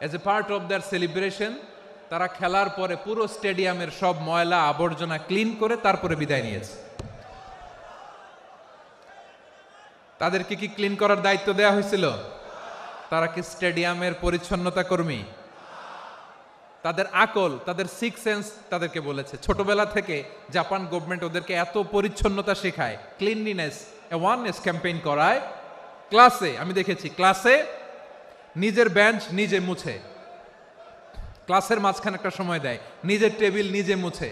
as a part of their celebration তারা খেলার পরে পুরো স্টেডিয়ামের সব ময়লা আবর্জনা ক্লিন করে তারপরে বিদায় নিয়েছে। তাদেরকে কি ক্লিন করার দায়িত্ব দেওয়া হয়েছিল? তারা কি স্টেডিয়ামের পরিচ্ছন্নতা কর্মী? তাদের আকল, তাদের সিক্স সেন্স তাদেরকে বলেছে। ছোটবেলা থেকে জাপান গভর্নমেন্ট ওদেরকে এত পরিচ্ছন্নতা শেখায়, ক্লিনলিনেস অ্যাওয়ারনেস ক্যাম্পেইন করায়। ক্লাসে আমি দেখেছি, ক্লাসে নিজের বেঞ্চ নিজে মুছে, ক্লাসের মাঝখানে একটা সময় দেয়, নিজের টেবিল নিজে মুছে,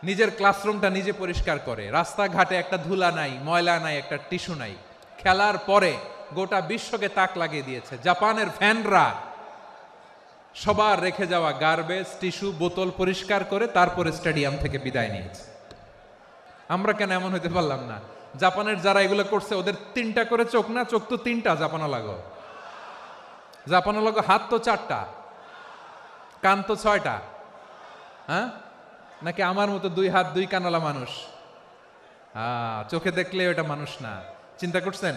নিজের ক্লাসরুমটা নিজে পরিষ্কার করে। রাস্তাঘাটে একটা ধুলা নাই, ময়লা নাই, একটা টিস্যু নাই। খেলার পরে গোটা বিশ্বকে তাক লাগিয়ে দিয়েছে। জাপানের ফ্যানরা সবার রেখে যাওয়া গার্বেজ, টিস্যু, বোতল পরিষ্কার করে তারপরে স্টেডিয়াম থেকে বিদায় নিয়েছে। আমরা কেন এমন হইতে পারলাম না? জাপানের যারা এগুলো করছে ওদের 3টা করে চোখ না? চোখ তো 3টা জাপানা লাগো, জাপানা লাগো, হাত তো 4টা, কান তো 6টা। হ্যাঁ, নাকি আমার মতো 2 হাত 2 কানওয়ালা মানুষ? চোখে দেখলে ওটা মানুষ না। চিন্তা করছেন?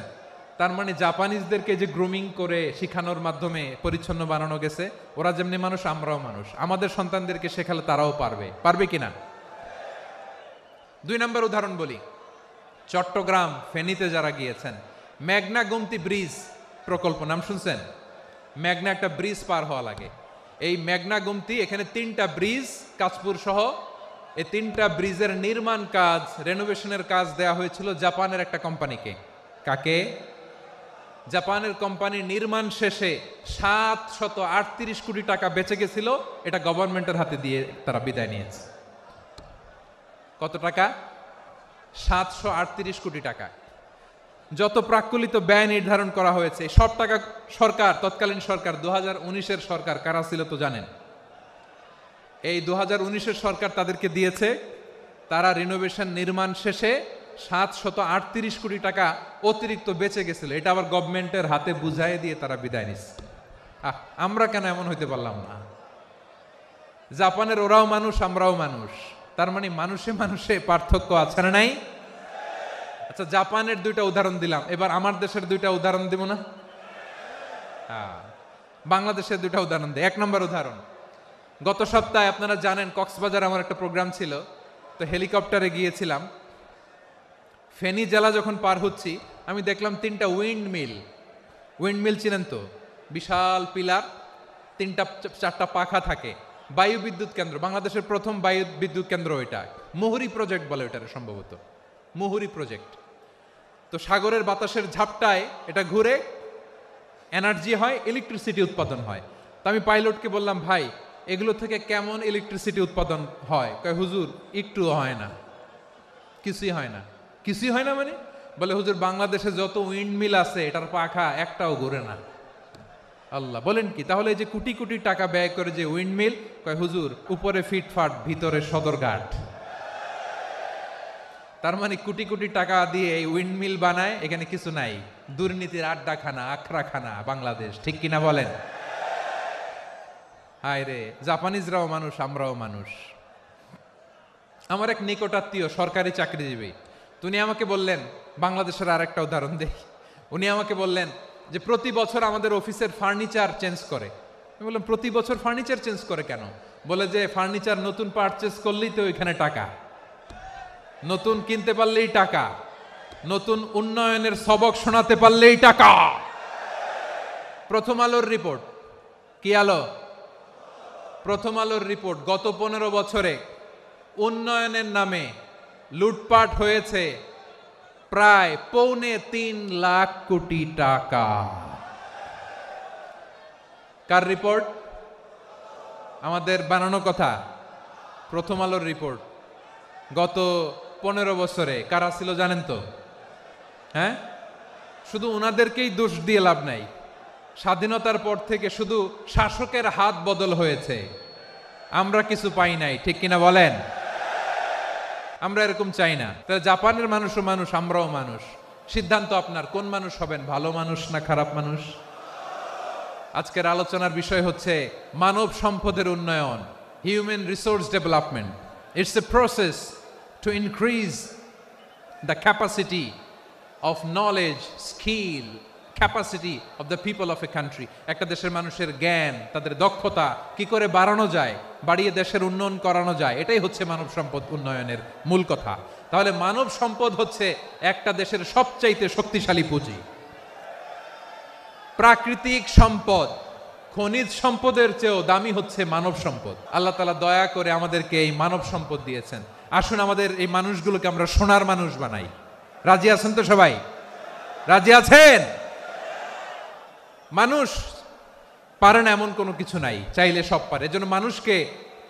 তার মানে জাপানিজদেরকে যে গ্রুমিং করে শিখানোর মাধ্যমে পরিচ্ছন্ন বানানো গেছে, ওরা যেমনি মানুষ আমরাও মানুষ, আমাদের সন্তানদেরকে শেখালে তারাও পারবে। পারবে কিনা? 2 নম্বর উদাহরণ বলি। চট্টগ্রাম ফেনীতে যারা গিয়েছেন, মেঘনা গোমতী ব্রিজ প্রকল্প নাম শুনছেন? মেঘনা একটা ব্রিজ পার হওয়া লাগে। এই মেঘনা গোমতী, এখানে 3টা ব্রিজ কাঁচপুর সহ, এই 3টা ব্রিজের নির্মাণ কাজ, রেনোভেশনের কাজ দেয়া হয়েছিল জাপানের একটা কোম্পানিকে। কাকে? জাপানের কোম্পানির নির্মাণ শেষে 738 কোটি টাকা বেঁচে গেছিল, এটা গভর্নমেন্টের হাতে দিয়ে তারা বিদায় নিয়েছে। কত টাকা? 738 কোটি টাকা। যত প্রাক্কলিত ব্যয় নির্ধারণ করা হয়েছে সব টাকা সরকার, তৎকালীন সরকার 2019-এর সরকার, কারা ছিল তো জানেন? এই 2019-এর সরকার তাদেরকে দিয়েছে। তারা রিনোভেশন নির্মাণ শেষে 738 কোটি টাকা অতিরিক্ত বেঁচে গেছিল, এটা আবার গভর্নমেন্টের হাতে বুঝাই দিয়ে তারা বিদায় নিচ্ছে। আমরা কেন এমন হইতে পারলাম না? জাপানের ওরাও মানুষ, আমরাও মানুষ, তার মানে মানুষে মানুষে পার্থক্য আছে না নাই? আচ্ছা, জাপানের 2টা উদাহরণ দিলাম, এবার আমার দেশের 2টা উদাহরণ দিব না? বাংলাদেশের 2টা উদাহরণ দিই। 1 নম্বর উদাহরণ, গত সপ্তাহে আপনারা জানেন কক্সবাজার আমার একটা প্রোগ্রাম ছিল, তো হেলিকপ্টারে গিয়েছিলাম। ফেনী জেলা যখন পার হচ্ছি, আমি দেখলাম 3টা উইন্ডমিল চিনেন তো? বিশাল পিলার, 3টা-4টা পাখা থাকে। বায়ু বিদ্যুৎ কেন্দ্র, বাংলাদেশের প্রথম বায়ু বিদ্যুৎ কেন্দ্র এটা। মুহুরী প্রজেক্ট বলে এটার, সম্ভবত মুহুরী প্রজেক্ট। তো সাগরের বাতাসের ঝাপটায় এটা ঘুরে এনার্জি হয়, ইলেকট্রিসিটি উৎপাদন হয়। তো আমি পাইলটকে বললাম, ভাই এগুলো থেকে কেমন ইলেকট্রিসিটি উৎপাদন হয়? কয়, হুজুর একটুও হয় না, কিছুই হয় না। কিছুই হয় না মানে? বলে, হুজুর বাংলাদেশে যত উইন্ডমিল আছে এটার পাখা একটাও ঘুরে না। আল্লাহ, বলেন কি? তাহলে এই যে কোটি কোটি টাকা ব্যয় করে যে উইন্ডমিল, কয় হুজুর উপরে ফিটফাট, ভিতরে সদরঘাট। তার মানে কোটি কোটি টাকা দিয়ে এই উইন্ডমিল বানায়, এখানে কিছু নাই। দুর্নীতির আড্ডাখানা, আখড়াখানা বাংলাদেশ, ঠিক কিনা বলেন? হায় রে, জাপানিজরাও মানুষ, আমরাও মানুষ। আমার এক নিকটাত্মীয় সরকারি চাকরিজীবী, উনি আমাকে বললেন, বাংলাদেশের আরেকটা উদাহরণ দেই। উনি আমাকে বললেন যে প্রতি বছর আমাদের অফিসের ফার্নিচার চেঞ্জ করে। আমি বললাম, প্রতি বছর ফার্নিচার চেঞ্জ করে কেন? বলে যে ফার্নিচার নতুন পারচেজ করলেই তো ওইখানে টাকা, নতুন কিনতে পারলেই টাকা, নতুন উন্নয়নের সবক শোনাতে পারলেই টাকা। প্রথম আলোর রিপোর্ট, কি আলো? প্রথম আলোর রিপোর্ট, গত 15 বছরে উন্নয়নের নামে লুটপাট হয়েছে প্রায় 3.25 লাখ কোটি টাকা। কার রিপোর্ট? আমাদের বানানো কথা। প্রথম আলোর রিপোর্ট। গত 15 বছরে কারা ছিল জানেন তো? হ্যাঁ, শুধু ওনাদেরকেই দোষ দিয়ে লাভ নাই। স্বাধীনতার পর থেকে শুধু শাসকের হাত বদল হয়েছে, আমরা কিছু পাই নাই, ঠিক কিনা বলেন? আমরা এরকম চাই না। তাহলে জাপানের মানুষও মানুষ, আমরাও মানুষ। সিদ্ধান্ত আপনার, কোন মানুষ হবেন, ভালো মানুষ না খারাপ মানুষ? আজকের আলোচনার বিষয় হচ্ছে মানব সম্পদের উন্নয়ন, human resource development. It's a process to increase the capacity of knowledge, skill, capacity of the people of a country. একটা দেশের মানুষের জ্ঞান, তাদের দক্ষতা কি করে বাড়ানো যায়, বাড়িয়ে দেশের উন্নয়ন করানো যায়, এটাই হচ্ছে মানব সম্পদ উন্নয়নের মূল কথা। তাহলে মানব সম্পদ হচ্ছে একটা দেশের সবচাইতে শক্তিশালী পুঁজি। প্রাকৃতিক সম্পদ, খনিজ সম্পদের চেয়েও দামি হচ্ছে মানব সম্পদ। আল্লাহ তাআলা দয়া করে আমাদেরকে এই মানব সম্পদ দিয়েছেন। আসুন আমাদের এই মানুষগুলোকে আমরা সোনার মানুষ বানাই। রাজি আছেন তো সবাই? রাজি আছেন? মানুষ পারে না এমন কোনো কিছু নাই, চাইলে সব পারে। এজন্য মানুষকে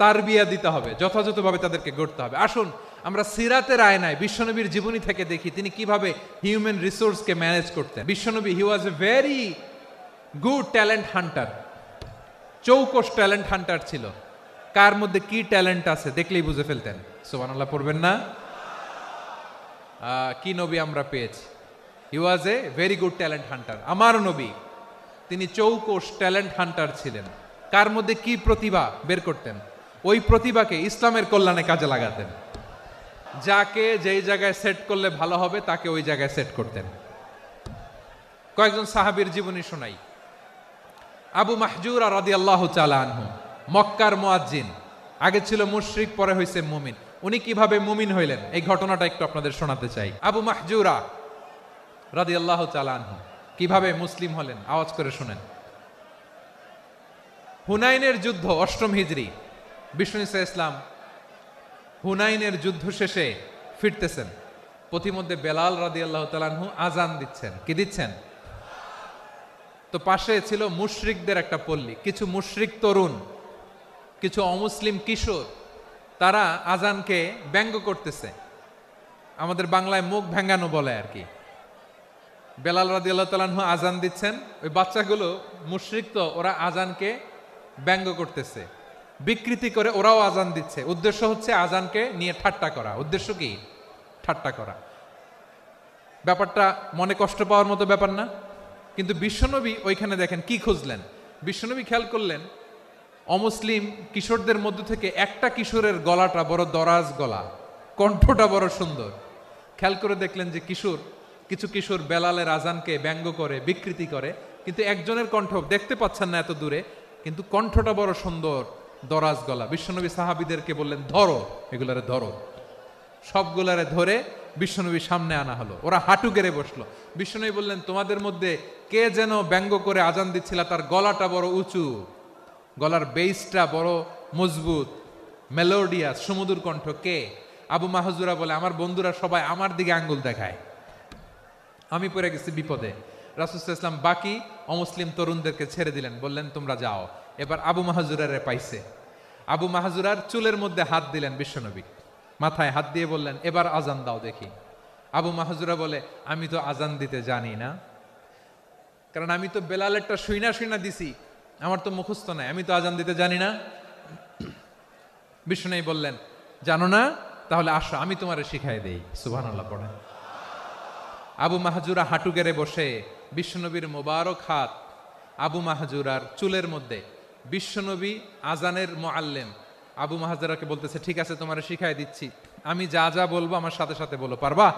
তারবিয়া দিতে হবে, যথাযথভাবে তাদেরকে গড়তে হবে। আসুন আমরা সিরাতের আয়নায় বিশ্বনবীর জীবনী থেকে দেখি তিনি কিভাবে হিউম্যান রিসোর্সকে ম্যানেজ করতেন। বিশ্বনবী, he was a very good talent hunter, চৌকস ট্যালেন্ট হান্টার ছিল। কার মধ্যে কি ট্যালেন্ট আছে দেখলেই বুঝে ফেলতেন। সুবহানাল্লাহ পড়বেন না? কি নবী আমরা পেয়েছি! He was a very good talent hunter. আমার নবী তিনি চৌকস ট্যালেন্ট হান্টার ছিলেন। কার মধ্যে কি প্রতিভা বের করতেন, ওই প্রতিভাকে ইসলামের কল্যাণে কাজে লাগাতেন। যাকে যেই জায়গায় সেট করলে ভালো হবে তাকে ওই জায়গায় সেট করতেন। কয়েকজন সাহাবীর জীবনী শোনাই। আবু মাহজুরা রাদিয়াল্লাহু তাআলা আনহু, মক্কার মুয়াজ্জিন, আগে ছিল মুশরিক, পরে হইছে মুমিন। উনি কিভাবে মুমিন হইলেন এই ঘটনাটা একটু আপনাদের শোনাতে চাই। আবু মাহজুরা রাদিয়াল্লাহু তাআলা আনহু কিভাবে মুসলিম হলেন, আওয়াজ করে শুনেন। হুনাইনের যুদ্ধ, 8ম হিজরি, বিষ্ণু ঈসা ইসলাম হুনাইনের যুদ্ধ শেষে ফিরতেছেন। পথিমধ্যে বেলাল রাদিয়াল্লাহু তাআলা আনহু আজান দিচ্ছেন। কি দিচ্ছেন? তো পাশে ছিল মুশরিকদের একটা পল্লী, কিছু মুশরিক তরুণ, কিছু অমুসলিম কিশোর, তারা আজানকে ব্যঙ্গ করতেছে, আমাদের বাংলায় মুখ ভেঙ্গানো বলে আর কি। বেলাল রাদিয়াল্লাহু তাআলা আনহু আজান দিচ্ছেন, ওই বাচ্চাগুলো মুশরিক, তো ওরা আজানকে ব্যঙ্গ করতেছে, বিকৃতি করে ওরাও আজান দিচ্ছে। উদ্দেশ্য হচ্ছে আজানকে নিয়ে ঠাট্টা করা। উদ্দেশ্য কি? ঠাট্টা করা। ব্যাপারটা মনে কষ্ট পাওয়ার মতো ব্যাপার না? কিন্তু বিশ্বনবী ওইখানে দেখেন কি খুঁজলেন। বিশ্বনবী খেয়াল করলেন অমুসলিম কিশোরদের মধ্য থেকে একটা কিশোরের গলাটা বড় দরাজ গলা, কণ্ঠটা বড় সুন্দর। খেয়াল করে দেখলেন যে কিছু কিশোর বেলালের আজানকে ব্যঙ্গ করে, বিকৃতি করে, কিন্তু একজনের কণ্ঠ দেখতে পাচ্ছেন না এত দূরে, কিন্তু কণ্ঠটা বড় সুন্দর, দরাজ গলা। বিশ্বনবী সাহাবীদেরকে বললেন, ধরো এগুলারে, ধরো। সবগুলারে ধরে বিশ্বনবীর সামনে আনা হলো। ওরা হাঁটু গেড়ে বসলো। বিশ্বনবী বললেন, তোমাদের মধ্যে কে যেন ব্যঙ্গ করে আজান দিচ্ছিল, তার গলাটা বড় উঁচু, গলার বেসটা বড় মজবুত, মেলোডিয়াস, সুমধুর কণ্ঠ। কে? আবু মাহজুরা বলে, আমার বন্ধুরা সবাই আমার দিকে আঙ্গুল দেখায়, আমি পড়ে গেছি বিপদে। রাসূল সাল্লাল্লাহু আলাইহি ওয়াসাল্লাম বাকি অমুসলিম তরুণদেরকে ছেড়ে দিলেন, বললেন তোমরা যাও। এবার আবু মাহজুরারে পাইছে। আবু মাহজুরার চুলের মধ্যে হাত দিলেন বিশ্বনবী, মাথায় হাত দিয়ে বললেন, এবার আজান দাও দেখি। আবু মাহজুরা বলে, আমি তো আজান দিতে জানি না, কারণ আমি তো বেলালেরটা শুইনা দিছি, আমার তো মুখস্থ নাই, আমি তো আজান দিতে জানি না। বিশ্বনবী বললেন, জানো না? তাহলে আসো, আমি তোমারে শিখাই দেই। সুবহানাল্লাহ পড়েন। আবু মাহজুরা হাঁটু গেড়ে বসে, বিশ্বনবীর মোবারক হাত আবু মাহজুরার চুলের মধ্যে। বিশ্বনবী আজানের মুআল্লিম আবু মাহজুরাকে বলতেছে, ঠিক আছে তোমারে শিখাই দিচ্ছি, আমি যা যা বলবো আমার সাথে সাথে বলো, পারবা?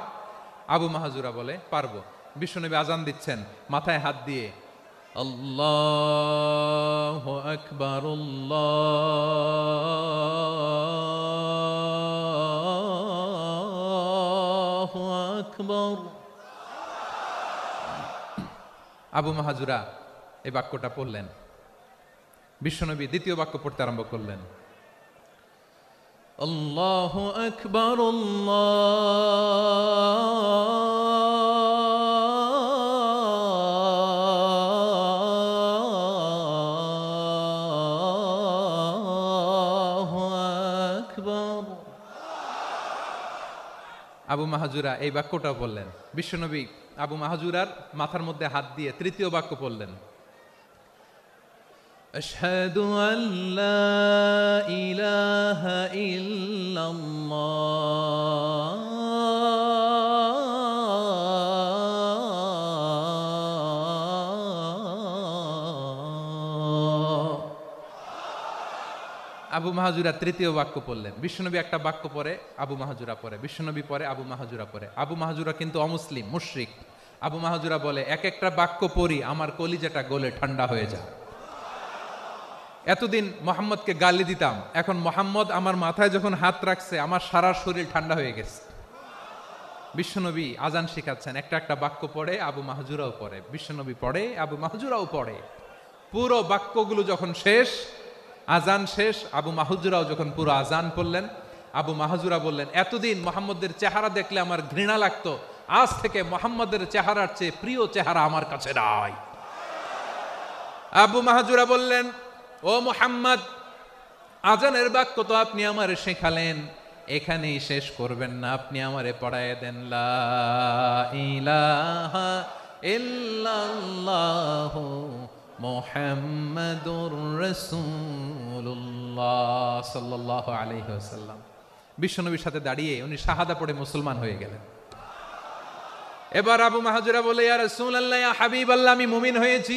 আবু মাহজুরা বলে, পারবো। বিশ্বনবী আজান দিচ্ছেন, মাথায় হাত দিয়ে আল্লাহু আকবার, আল্লাহু আকবার। আবু মাহজুরা এই বাক্যটা পড়লেন। বিশ্বনবী দ্বিতীয় বাক্য পড়তে আরম্ভ করলেন, আল্লাহু আকবার, আল্লাহু আকবার। আবু মাহজুরা এই বাক্যটা বললেন। বিশ্বনবী আবু মাহজুরার মাথার মধ্যে হাত দিয়ে তৃতীয় বাক্য পড়লেন, আশহাদু আল্লা ইলাহা ইল্লাল্লাহ আবু মাহজুরা তৃতীয় বাক্য পড়লেন। বিশ্বনবী একটা বাক্য পরে আবু মাহজুরা পরে, বিশ্বনবী পরে আবু মাহজুরা পরে। আবু মাহজুরা কিন্তু অমুসলিম, মুশরিক। আবু মাহজুরা বলে, এক একটা বাক্য পড়ি আমার কলিজাটা গলে ঠান্ডা হয়ে যায়। এতদিন মোহাম্মদকে গালি দিতাম, এখন মোহাম্মদ আমার মাথায় যখন হাত রাখছে আমার সারা শরীর ঠান্ডা হয়ে গেছে। বিশ্বনবী আজান শিখাচ্ছেন, একটা একটা বাক্য পড়ে আবু মাহজুরাও পড়ে, বিশ্বনবী পড়ে আবু মাহজুরাও পড়ে। পুরো বাক্যগুলো যখন শেষ, আজান শেষ, আবু মাহজুরাও যখন পুরো আজান পড়লেন, আবু মাহজুরা বললেন, এতদিন মোহাম্মদের চেহারা দেখলে আমার ঘৃণা লাগতো, আজ থেকে মোহাম্মদের চেহারার চেয়ে প্রিয় চেহারা আমার কাছে নাই। আবু মাহজুরা বললেন, ও মুহাম্মদ, আজানের বাক্য তো আপনি আমারে শেখালেন, এখানেই শেষ করবেন না, আপনি আমারে পড়ায় দেন, লা ইলাহা ইল্লাল্লাহু মুহাম্মাদুর রাসূলুল্লাহ সাল্লাল্লাহু আলাইহি ওয়াসাল্লাম। বিশ্বনবীর সাথে দাঁড়িয়ে উনি শাহাদা পড়ে মুসলমান হয়ে গেলেন। এবার আবু মাহজুরা বলে, ইয়া রাসূলুল্লাহ, ইয়া হাবিবাল্লাহ, আমি মুমিন হয়েছি,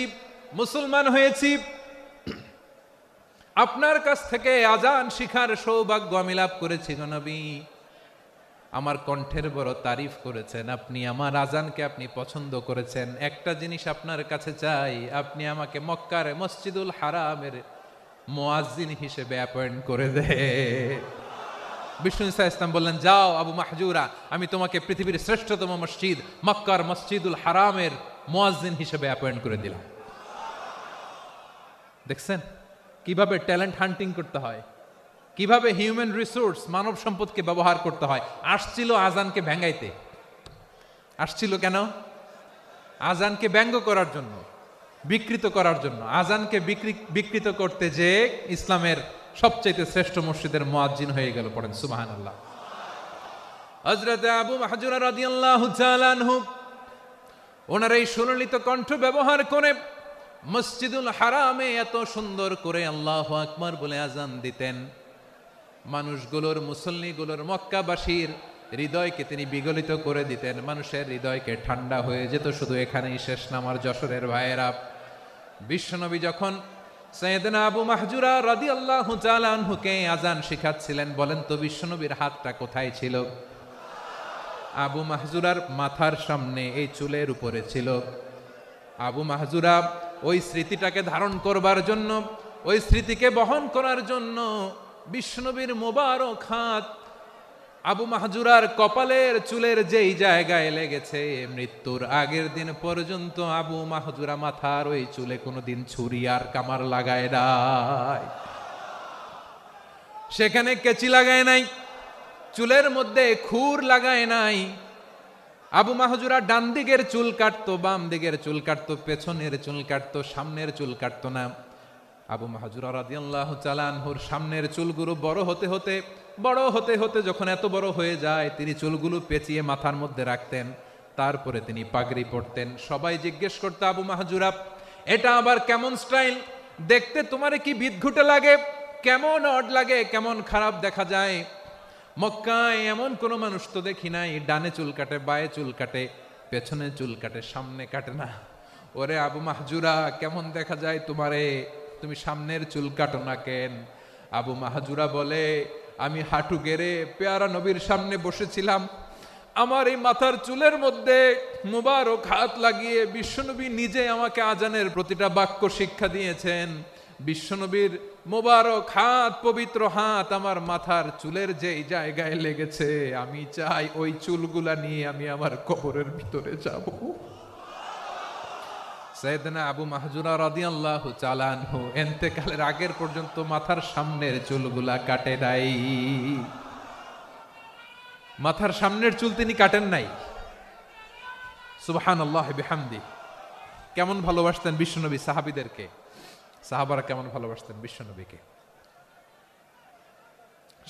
মুসলমান হয়েছি, আপনার কাছ থেকে আজান শিখার সৌভাগ্য আমি লাভ করেছি গো নবী। আমার কণ্ঠের বড় তারিফ করেছেন, আপনি আমার আজানকে আপনি পছন্দ করেছেন। একটা জিনিস আপনার কাছে চাই, আপনি আমাকে মক্কার মসজিদুল হারামের মুয়াজ্জিন হিসেবে অ্যাপয়েন্ট করে দে। বিষ্ণু ইসা ইসলাম বললেন, যাও আবু মাহজুরা, আমি তোমাকে পৃথিবীর শ্রেষ্ঠতম মসজিদ মক্কার মসজিদুল হারামের মুয়াজ্জিন হিসেবে অ্যাপয়েন্ট করে দিলাম। দেখছেন কিভাবে ট্যালেন্ট হান্টিং করতে হয়, কিভাবে হিউম্যান রিসোর্স মানব সম্পদকে ব্যবহার করতে হয়। আসছিল আজানকে ভেঙ্গাইতে, আসছিল কেন? আজানকে ব্যঙ্গ করার জন্য, বিকৃত করার জন্য। আজানকে বিকৃত করতে যে ইসলামের সবচেয়ে শ্রেষ্ঠ মসজিদের মুয়াজ্জিন হয়ে গেল। পড়েন সুবহানাল্লাহ। হযরত আবু মাহজুরা রাদিয়াল্লাহু তাআলা আনহু ওনার এই সুললিত কণ্ঠ ব্যবহার করে মসজিদুল হারামে এত সুন্দর করে আল্লাহু আকবার বলে আজান দিতেন, মানুষগুলোর, মুসল্লিগুলোর, মক্কাবাসীর হৃদয়কে তিনি বিগলিত করে দিতেন। মানুষের হৃদয়কে ঠান্ডা হয়ে যেত। শুধু এখানেই শেষ না আমার যশোরের ভাইয়েরা। বিশ্বনবী যখন সাইয়েদনা আবু মাহজুরা রাদিয়াল্লাহু তাআলা আনহুকে আজান শিখাচ্ছিলেন, বলেন তো বিশ্বনবীর হাতটা কোথায় ছিল? আবু মাহজুরার মাথার সামনে, এই চুলের উপরে ছিল। আবু মাহজুরা ওই স্মৃতিটাকে ধারণ করবার জন্য, ওই স্মৃতিকে বহন করার জন্য বিশ্বনবীর মোবারক হাত আবু মাহজুরার কপালের চুলের যেই জায়গায় লেগেছে, মৃত্যুর আগের দিন পর্যন্ত আবু মাহজুরা মাথার ওই চুলে কোনোদিন ছুরি আর কামার লাগায় নাই, সেখানে কেচি লাগায় নাই, চুলের মধ্যে খুর লাগায় নাই। আবু মাহজুরা ডান দিকের চুল কাটতো, বাম দিকের চুল কাটতো, পেছনের চুল কাটতো, সামনের চুল কাটতো না। আবু মাহজুরা রাদিয়াল্লাহু তাআলা আনহুর সামনের চুলগুলো বড় হতে হতে যখন এত বড় হয়ে যায়, তিনি চুলগুলো পেঁচিয়ে মাথার মধ্যে রাখতেন। তারপরে তিনি পাগড়ি পরতেন। সবাই জিজ্ঞেস করতো, আবু মাহজুরা এটা আবার কেমন স্টাইল? দেখতে তোমারে কি বিদঘুটে লাগে, কেমন অড লাগে, কেমন খারাপ দেখা যায়। মক্কায় এমন কোন মানুষ তো দেখি নাই, ডানে চুল কাটে, বায়ে চুল কাটে, পেছনে চুল কাটে, সামনে কাটে না। ওরে আবু মাহজুরা কেমন দেখা যায় তোমারে, তুমি সামনের চুল কাটো না কেন? আবু মাহজুরা বলে, আমি হাঁটু গেড়ে পেয়ারা নবীর সামনে বসেছিলাম, আমার এই মাথার চুলের মধ্যে মুবারক হাত লাগিয়ে বিশ্বনবী নিজে আমাকে আজানের প্রতিটা বাক্য শিক্ষা দিয়েছেন। বিশ্বনবীর মোবারক হাত, পবিত্র হাত আমার মাথার চুলের যেই জায়গায় লেগেছে, আমি চাই ওই চুলগুলা নিয়ে আমি আমার কবরের ভিতরে যাব। সাইয়েদনা আবু মাহজুরা রাদিয়াল্লাহু তাআলা আনহু ইন্তেকালের আগের পর্যন্ত মাথার সামনের চুলগুলা কাটে নাই। মাথার সামনের চুল তিনি কাটেন নাই। সুবহানাল্লাহি বিহামদি। কেমন ভালোবাসতেন বিশ্বনবী সাহাবীদেরকে, সাহাবারা কেমন ভালোবাসতেন বিশ্বনবীকে।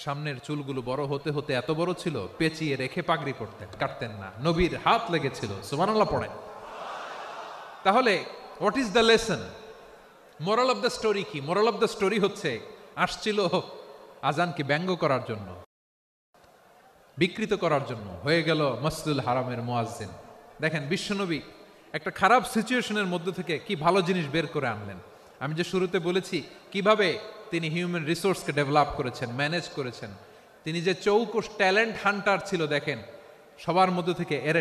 সামনের চুলগুলো বড় হতে হতে এত বড় ছিল, পেঁচিয়ে রেখে পাগড়ি পরতেন, কাটতেন না। নবীর হাত লেগেছিল। সুবহানাল্লাহ পড়েন। তাহলে what is the lesson, moral of the story কি? মোরাল অফ দ্য স্টোরি হচ্ছে, আসছিল আজানকে ব্যঙ্গ করার জন্য, বিকৃত করার জন্য, হয়ে গেল মসজিদুল হারামের মুয়াজ্জিন। দেখেন বিশ্বনবী একটা খারাপ সিচুয়েশনের মধ্যে থেকে কি ভালো জিনিস বের করে আনলেন। আমি যে শুরুতে বলেছি কিভাবে তিনি হিউম্যান রিসোর্সকে ডেভেলপ করেছেন, ম্যানেজ করেছেন। তিনি যে চৌকস ট্যালেন্ট হান্টার ছিল, দেখেন সবার মধ্যে থেকে এর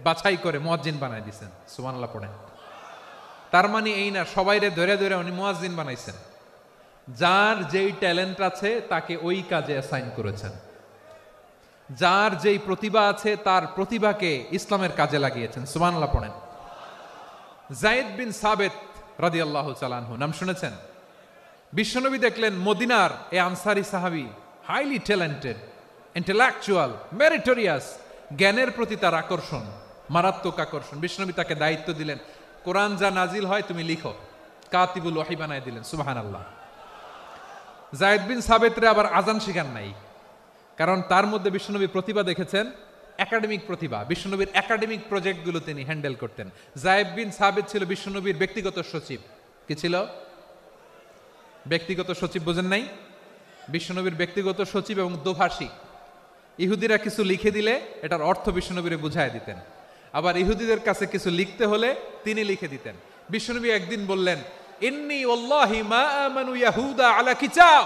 বাছাই করে মুয়াজ্জিন বানাই দিয়েছেন। সুবহানাল্লাহ পড়েন। তার মানে এই না সবাইরে ধরে ধরে উনি মুয়াজ্জিন বানাইছেন। যার যেই ট্যালেন্ট আছে তাকে ওই কাজে অ্যাসাইন করেছেন। যার যেই প্রতিভা আছে তার প্রতিভাকে ইসলামের কাজে লাগিয়েছেন। সুবহানাল্লাহ পড়েন। যায়েদ বিন সাবিত রাদিয়াল্লাহু তাআলা আনহু নাম শুনেছেন? বিশ্বনবী দেখলেন মদিনার এই আনসারী সাহাবী হাইলি ট্যালেন্টেড, ইন্টেলেকচুয়াল, মেরিটোরিয়াস, জ্ঞানের প্রতি তার আকর্ষণ, মারাত্মক আকর্ষণ। বিশ্বনবী তাকে দায়িত্ব দিলেন, কোরআন যা নাজিল হয় তুমি লিখো, কাতিবুল ওহী বানায় দিলেন। সুবহানাল্লাহ। যায়েদ বিন সাবিতরে আবার আজান শিখান নাই, কারণ তার মধ্যে বিশ্বনবী প্রতিভা দেখেছেন, একাডেমিক প্রতিভা। বিশ্বনবীর একাডেমিক প্রজেক্টগুলো তিনি হ্যান্ডেল করতেন। যায়েদ বিন সাবিত ছিল বিশ্বনবীর ব্যক্তিগত সচিব। কি ছিল? ব্যক্তিগত সচিব। বোঝেন নাই? বিশ্বনবীর ব্যক্তিগত সচিব এবং দোভাষী। ইহুদিরা কিছু লিখে দিলে এটার অর্থ বিশ্বনবীরে বুঝায় দিতেন। আবার ইহুদিদের কাছে কিছু লিখতে হলে তিনি লিখে দিতেন। বিশ্বনবী একদিন বললেন, ইন্নী ওয়াল্লাহি মা আমানু ইয়াহুদা আলা কিতাব।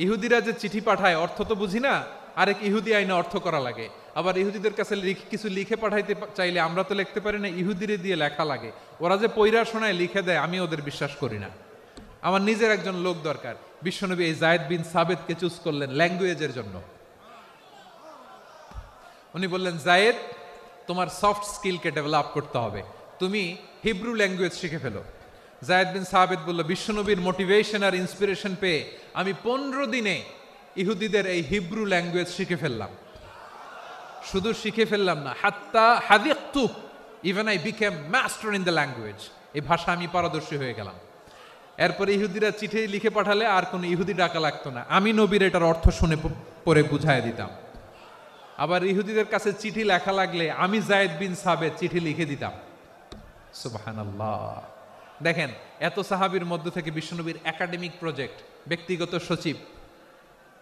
ইহুদিরা যে চিঠি পাঠায় অর্থ তো বুঝি না, আরেক ইহুদি আইনে অর্থ করা লাগে, আবার ইহুদিদের কাছে কিছু লিখে পাঠাইতে চাইলে আমরা তো লিখতে পারি না, ইহুদিরে দিয়ে লেখা লাগে। ওরা যে পৈরা শোনায় লিখে দেয়, আমি ওদের বিশ্বাস করি না। আমার নিজের একজন লোক দরকার। বিশ্বনবী এই যায়েদ বিন সাবেতকে চুজ করলেন ল্যাঙ্গুয়েজের জন্য। উনি বললেন, যায়েদ, তোমার সফট স্কিলকে ডেভেলপ করতে হবে, তুমি হিব্রু ল্যাঙ্গুয়েজ শিখে ফেলো। যায়েদ বিন সাবেত বলল, বিশ্বনবীর মোটিভেশন আর ইন্সপিরেশন পেয়ে আমি 15 দিনে ইহুদিদের এই হিব্রু ল্যাঙ্গুয়েজ শিখে ফেললাম। শুধু শিখে ফেললাম না, হাত্তা হাদিকতু, even I became master in the language, এই ভাষা আমি পারদর্শী হয়ে গেলাম। এরপরে ইহুদিরা চিঠি লিখে পাঠালে আর কোনো ইহুদি ডাকা লাগতো না, আমি নবীর এটার অর্থ শুনে পরে বুঝাই দিতাম। আবার ইহুদিদের কাছে চিঠি লেখা লাগলে আমি যায়েদ বিন সাবেত চিঠি লিখে দিতাম। সুবহানাল্লাহ। দেখেন, এত সাহাবীর মধ্য থেকে বিশ্বনবীর একাডেমিক প্রজেক্ট, ব্যক্তিগত সচিব,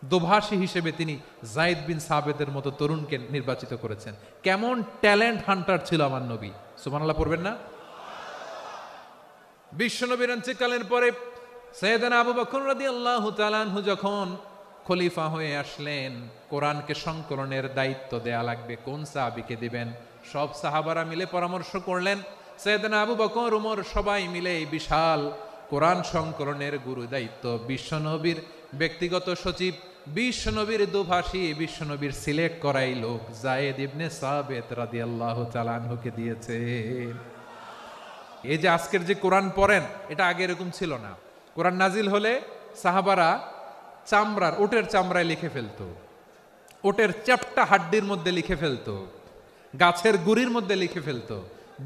দোভাষী হিসেবে তিনি যায়েদ বিন সাবেতের মতো তরুণকে নির্বাচিত করেছেন। কেমন ট্যালেন্ট হান্টার ছিল আমার নবী! সুবহানাল্লাহ পড়বেন না? বিশ্বনবীর ইন্তেকালের পরে সাইয়েদনা আবু বকর রাদিয়াল্লাহু তাআলা আনহু যখন খলিফা হয়ে আসলেন, কোরআনকে সংকলনের দায়িত্ব দেয়া লাগবে, কোন সাহাবীকে দিবেন? সব সাহাবারা মিলে পরামর্শ করলেন। সাইয়েদনা আবু বকর, উমর সবাই মিলে এই বিশাল কোরআন সংকলনের গুরু দায়িত্ব বিশ্বনবীর ব্যক্তিগত সচিব, বিশ্বনবীর দোভাষী, বিশ্বনবীর সিলেক্ট করাই লোক যায়েদ ইবনে সাবেত রাদিয়াল্লাহু তাআলা আনহুকে দিয়েছে। এই যে আজকের যে কোরআন পড়েন, এটা আগে এরকম ছিল না। কোরআন নাজিল হলে সাহাবারা চামড়ার, ওটের চামড়ায় লিখে ফেলতো, ওটের চ্যাপ্টা হাড্ডির মধ্যে লিখে ফেলতো, গাছের গুড়ির মধ্যে লিখে ফেলতো,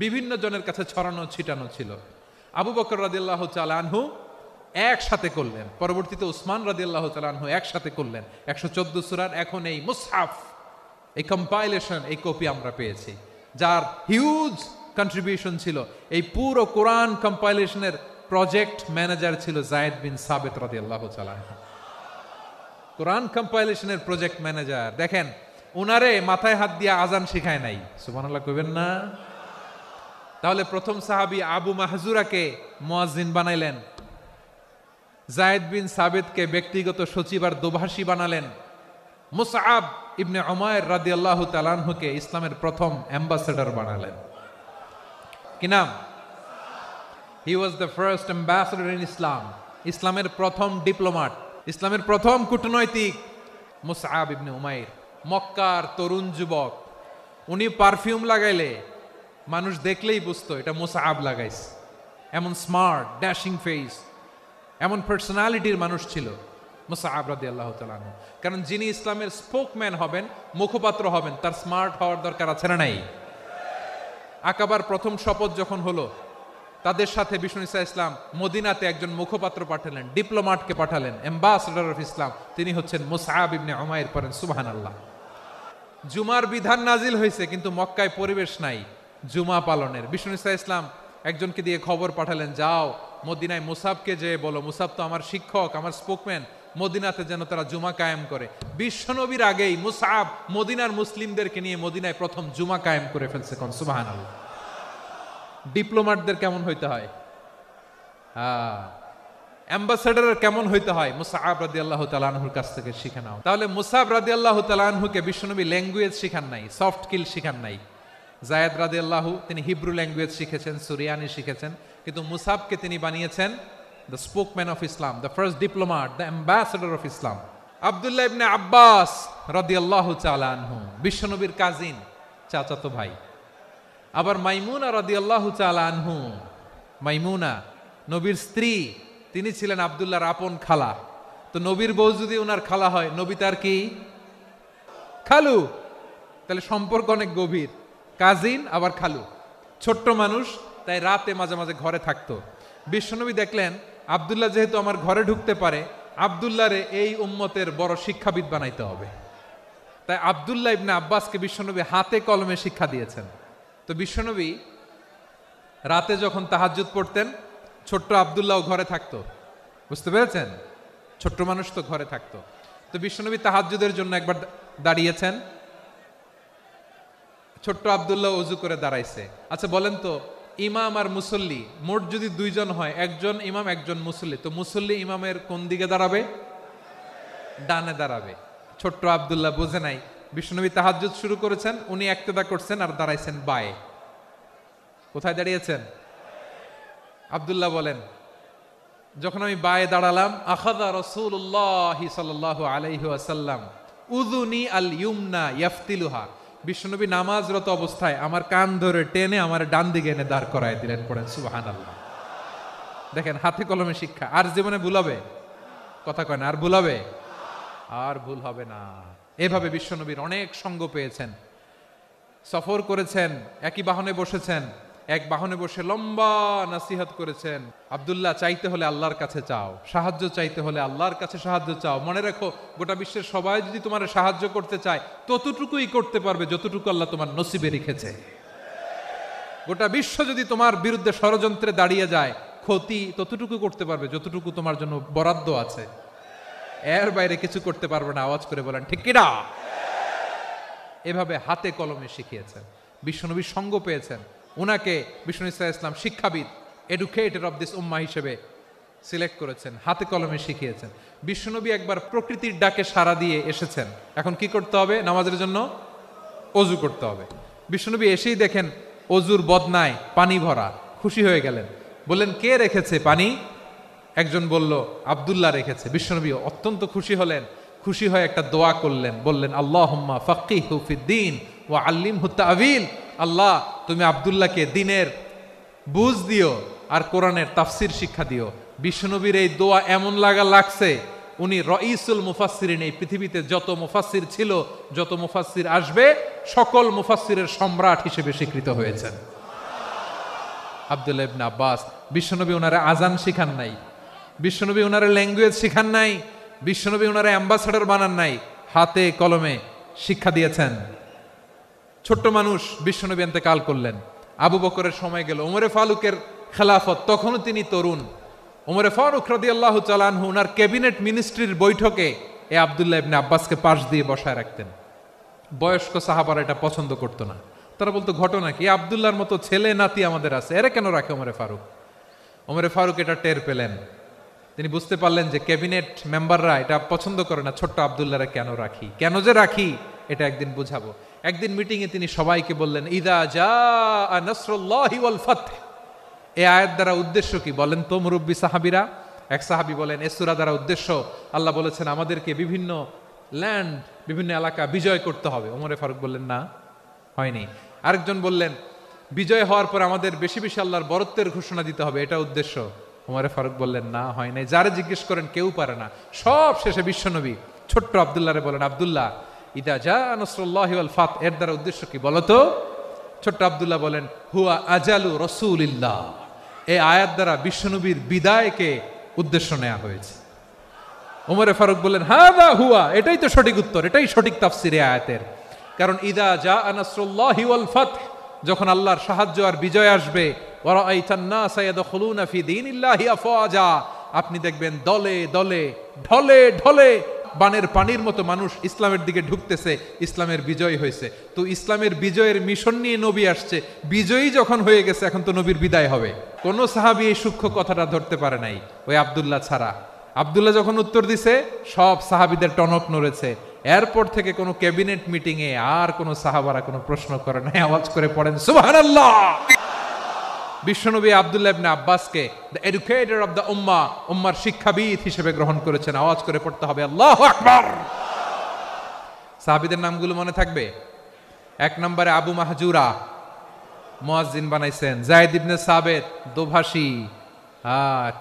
বিভিন্ন জনের কাছে ছড়ানো ছিটানো ছিল। আবু বকর রাদিয়াল্লাহু তাআলা আনহু একসাথে করলেন, পরবর্তীতে উসমান রাদিয়াল্লাহু তাআলা আনহু একসাথে করলেন। 114 সূরার এখন এই মুসহাফ, এই কম্পাইলেশন, এই কপি আমরা পেয়েছি, যার হিউজ কন্ট্রিবিউশন ছিল। এই পুরো কোরআন কম্পাইলেশনের প্রজেক্ট ম্যানেজার ছিল যায়েদ বিন সাবেত রাদিয়াল্লাহু তাআলা আনহু। কোরআন কম্পাইলেশনের প্রজেক্ট ম্যানেজার। দেখেন, উনারে মাথায় হাত দিয়ে আজান শিখায় নাই। সুবহানাল্লাহ কইবেন না? তাহলে প্রথম সাহাবী আবু মাহজুরাকে মুয়াজ্জিন বানাইলেন, যায়েদ বিন সাবেতকে ব্যক্তিগত সচিব আর দোভাষী বানালেন, মুসআব ইবনে উমাইর রাদিয়াল্লাহু তাআলা আনহুকে ইসলামের প্রথম অ্যাম্বাসেডর বানালেন। কি নাম? He was the first ambassador in Islam, ইসলামের প্রথম ডিপ্লোম্যাট, ইসলামের প্রথম কূটনৈতিক। মুসআব ইবনে উমাইর মক্কার তরুণ যুবক, উনি পারফিউম লাগাইলে মানুষ দেখলেই বুঝতো এটা মুসআব লাগাইছে। এমন স্মার্ট, ড্যাশিং ফেস, এমন পার্সোনালিটির মানুষ ছিল মুসআব রাদিয়াল্লাহু তাআলা আনহু। কারণ যিনি ইসলামের স্পোকম্যান হবেন, মুখপাত্র হবেন, তার স্মার্ট হওয়ার দরকার আছে না নাই? আকাবার প্রথম শপথ যখন হলো, তাদের সাথে বিষ্ণু ঈসা ইসলাম মদিনাতে একজন মুখপাত্র পাঠালেন, ডিপ্লোম্যাটকে পাঠালেন, অ্যাম্বাসেডর অফ ইসলাম, তিনি হচ্ছেন মুসআব ইবনে উমাইর। পড়েন সুবহানাল্লাহ। জুমার বিধান নাজিল হয়েছে, কিন্তু মক্কায় পরিবেশ নাই জুমা পালনের। বিষ্ণু ঈসা ইসলাম একজনকে দিয়ে খবর পাঠালেন, যাও মদিনায় মুসাবকে যে বলো, মুসাব তো আমার শিক্ষক, আমার স্পোকম্যান, মদিনাতে যেন তারা জুমা কায়েম করে। বিশ্বনবীর আগেই মুসআব মদিনার মুসলিমদেরকে নিয়ে মদিনায় প্রথম জুমা কায়েম করে ফেলছে। কোন সুবহানাল্লাহ। ডিপ্লোম্যাটদের কেমন হইতে হয়, অ্যাম্বাসেডারের কেমন হইতে হয়, মুসআব রাদিয়াল্লাহু তাআলা আনহুর কাছ থেকে শিখে নাও। তাহলে মুসআব রাদিয়াল্লাহু তাআলা আনহুকে বিশ্বনবী ল্যাঙ্গুয়েজ শিখান নাই, সফট স্কিল শিখান নাই। যায়েদ রাদিয়াল্লাহু তিনি হিব্রু ল্যাঙ্গুয়েজ শিখেছেন, সুরিয়ানি শিখেছেন, কিন্তু মুসআবকে তিনি বানিয়েছেন the spokesman of Islam, the first diplomat, the ambassador of Islam. আব্দুল্লাহ ইবনে আব্বাস রাদিয়াল্লাহু তাআলা আনহু বিশ্বনবীর কাজিন, চাচাতো ভাই। আবার মাইমুনা রাদিয়াল্লাহু তাআলা আনহু, মাইমুনা নবীর স্ত্রী, তিনি ছিলেন আব্দুল্লাহর আপন খালা। তো নবীর বউ যদি ওনার খালা হয়, নবী তার কি খালু, তাহলে সম্পর্ক অনেক গভীর। কাজিন আবার খালু, ছোট্ট মানুষ, তাই রাতে মাঝে মাঝে ঘরে থাকতো। বিশ্বনবী দেখলেন আব্দুল্লাহ যেহেতু আমার ঘরে ঢুকতে পারে, আব্দুল্লাহরে এই উম্মতের বড় শিক্ষাবিদ বানাইতে হবে। তাই আব্দুল্লাহ ইবনে আব্বাসকে বিশ্বনবী হাতে কলমে শিক্ষা দিয়েছেন। তো বিশ্বনবী রাতে যখন তাহাজ্জুদ পড়তেন, ছোট্ট আব্দুল্লাহ ঘরে থাকতো। বুঝতে পেরেছেন? ছোট্ট মানুষ তো ঘরে থাকতো। তো বিশ্বনবী তাহাজ্জুদের জন্য একবার দাঁড়িয়েছেন, ছোট্ট আব্দুল্লাহ ওযু করে দাঁড়াইছে। আচ্ছা বলেন তো, ইমাম আর মুসল্লি মোট যদি দুইজন হয়, একজন ইমাম একজন মুসল্লি, তো মুসল্লি ইমামের কোন দিকে দাঁড়াবে? ডানে দাঁড়াবে। ছোট্ট আব্দুল্লাহ বোঝে নাই, বিশ্বনবী তাহাজ্জুদ শুরু করেছেন, উনি একতেদা করছেন আর দাঁড়াইছেন বায়ে। কোথায় দাঁড়িয়েছেন? আব্দুল্লাহ বলেন, যখন আমি বায়ে দাঁড়ালাম, আখাযা রাসূলুল্লাহ সাল্লাল্লাহু আলাইহি ওয়াসাল্লাম উযুনি আল ইউমনা ইয়াফতিলুহা, বিশ্বনবী নামাজরত অবস্থায় আমার কান ধরে টেনে আমার ডান দিকে এনে দাঁড় করায় দিলেন। পড়েন সুবহানাল্লাহ। দেখেন, হাতে কলমে শিক্ষা। আর জীবনে ভুলাবে? কথা কয় না, আর ভুলাবে? আর ভুল হবে না। এভাবে বিশ্বনবীর অনেক সঙ্গ পেয়েছেন, সফর করেছেন, একই বাহনে বসেছেন, এক বাহনে বসে লম্বা নাসিহত করেছেন। আব্দুল্লাহ, চাইতে হলে আল্লাহর কাছে চাও, সাহায্য চাইতে হলে আল্লাহর কাছে সাহায্য চাও। মনে রাখো, গোটা বিশ্বের সবাই যদি তোমার সাহায্য করতে চায়, ততটুকুই করতে পারবে যতটুকু আল্লাহ তোমার নসিবে রেখেছে। গোটা বিশ্ব যদি তোমার বিরুদ্ধে ষড়যন্ত্রে দাঁড়িয়ে যায়, ক্ষতি ততটুকু করতে পারবে যতটুকু তোমার জন্য বরাদ্দ আছে। এর বাইরে কিছু করতে পারবে না। আওয়াজ করে বলেন ঠিক কিনা? এভাবে হাতে কলমে শিখিয়েছেন, বিশ্বনবীর সঙ্গ পেয়েছেন। উনাকে বিষ্ণু ইসলাম শিক্ষাবিদ, এডুকেটর অফ দিস উম্মাহ হিসেবে সিলেক্ট করেছেন, হাতে কলমে শিখিয়েছেন। বিশ্বনবী একবার প্রকৃতির ডাকে সাড়া দিয়ে এসেছেন। এখন কি করতে হবে? নামাজের জন্য অজু করতে হবে। বিশ্বনবী এসেই দেখেন অজুর বদনায় পানি ভরা, খুশি হয়ে গেলেন। বললেন, কে রেখেছে পানি? একজন বলল, আব্দুল্লাহ রেখেছে। বিশ্বনবী অত্যন্ত খুশি হলেন। খুশি হয়ে একটা দোয়া করলেন, বললেন, আল্লাহুম্মা ফাক্কিহু ফিদ্দীন ওয়া আল্লিমহু তা'ওয়ীল। আল্লাহ, তুমি আব্দুল্লাহকে দ্বীনের বুঝ দিও আর কোরআনের তাফসীর শিক্ষা দিও। বিশ্বনবীর এই দোয়া এমন লাগছে, উনি রাইসুল মুফাসসিরিন, এই পৃথিবীতে যত মুফাসসির ছিল, যত মুফাসসির আসবে, সকল মুফাসসিরের সম্রাট হিসেবে স্বীকৃত হয়েছেন। আব্দুল্লাহ ইবনে আব্বাস, বিশ্বনবী ওনারে আজান শিখান নাই, বিশ্বনবী ওনারে ল্যাঙ্গুয়েজ শিখান নাই, বিশ্বনবী ওনারে অ্যাম্বাসাডর বানান নাই, হাতে কলমে শিক্ষা দিয়েছেন। ছোট্ট মানুষ, বিশ্বনবী ইন্তেকাল করলেন। আবু বকরের সময় গেল, ওমরে ফারুকের খেলাফত, তখনও তিনি তরুণ। ওমরে ফারুক রাদিয়াল্লাহু তাআলা আনহু ওনার ক্যাবিনেট মিনিস্ট্রির বৈঠকে এ আব্দুল্লাহ ইবনে আব্বাসকে পাশ দিয়ে বসায় রাখতেন। বয়স্ক সাহাবারা এটা পছন্দ করতো না। তারা বলতো, ঘটনা কি? আব্দুল্লাহর মতো ছেলে নাতি আমাদের আছে, এরা কেন রাখে ওমরে ফারুক? ওমরে ফারুক এটা টের পেলেন। তিনি বুঝতে পারলেন যে ক্যাবিনেট মেম্বাররা এটা পছন্দ করে না, ছোট্ট আব্দুল্লাহরে কেন রাখি, কেন যে রাখি, এটা একদিন বুঝাবো। একদিন মিটিংয়ে তিনি সবাইকে বললেন, ইদা জাআ নাসরুল্লাহি ওয়াল ফাতহ। এই আয়াত দ্বারা উদ্দেশ্য কি বলেন তো মুরব্বী সাহাবীরা? এক সাহাবী বলেন, এই সূরা দ্বারা উদ্দেশ্য, আল্লাহ বলেছেন আমাদেরকে বিভিন্ন ল্যান্ড, বিভিন্ন এলাকা বিজয় করতে হবে। ওমরে ফারুক বললেন, না, হয়নি। আরেকজন বললেন, বিজয় হওয়ার পর আমাদের বেশি বেশি আল্লাহর বরত্বের ঘোষণা দিতে হবে, এটা উদ্দেশ্য। ওমরে ফারুক বললেন, না, হয় নাই। যারা জিজ্ঞেস করেন কেউ পারে না। সব শেষে বিশ্বনবী ছোট্ট আব্দুল্লাহরে বলেন, আব্দুল্লাহ, ইদা জাআ নাসরুল্লাহি ওয়াল ফাতহ, এর দ্বারা উদ্দেশ্য কি বলো তো? ছোট্ট আব্দুল্লাহ বলেন, হুয়া আজালু রাসূলিল্লাহ। এই আয়াত দ্বারা বিশ্বনবীর বিদায়কে উদ্দেশ্য নেওয়া হয়েছে। ওমরে ফারুক বললেন, হাযা হুয়া, এটাই তো সঠিক উত্তর, এটাই সঠিক তাফসীর এই আয়াতের। কারণ ইদা জাআ নাসরুল্লাহি ওয়াল ফাতহ, যখন আল্লাহর সাহায্য আর বিজয় আসবে, ওয়া রাআইতান নাসা ইয়াদখুলুনা ফি দীনিল্লাহি আফওয়াজা, আপনি দেখবেন দলে দলে, ঢলে ঢলে, বানের পানির মতো মানুষ ইসলামের দিকে ঢুকতেছে। ইসলামের বিজয় হয়েছে। তো ইসলামের বিজয়ের মিশন নিয়ে নবী আসছে, বিজয়ী যখন হয়ে গেছে, এখন তো নবীর বিদায় হবে। কোন সাহাবী এই সূক্ষ্ম কথাটা ধরতে পারে নাই, ওই আব্দুল্লাহ ছাড়া। আব্দুল্লাহ যখন উত্তর দিছে, সব সাহাবীদের টনক নড়েছে। এরপর থেকে কোনো ক্যাবিনেট মিটিং এ আর কোনো সাহাবারা কোনো প্রশ্ন করে নাই। আওয়াজ করে পড়েন সুবহানাল্লাহ। বিশ্বনবী আব্দুল্লাহ ইবনে আব্বাসকে দ্য এডুকেটর অফ দ্য উম্মাহ, উম্মার শিক্ষাবিদ হিসেবে গ্রহণ করেছেন। আওয়াজ করে পড়তে হবে আল্লাহু আকবার। সাহাবীদের নামগুলো মনে থাকবে? এক নম্বরে আবু মাহজুরা, মুয়াজ্জিন বানাইছেন। যায়েদ ইবনে সাবিত, দোভাষী,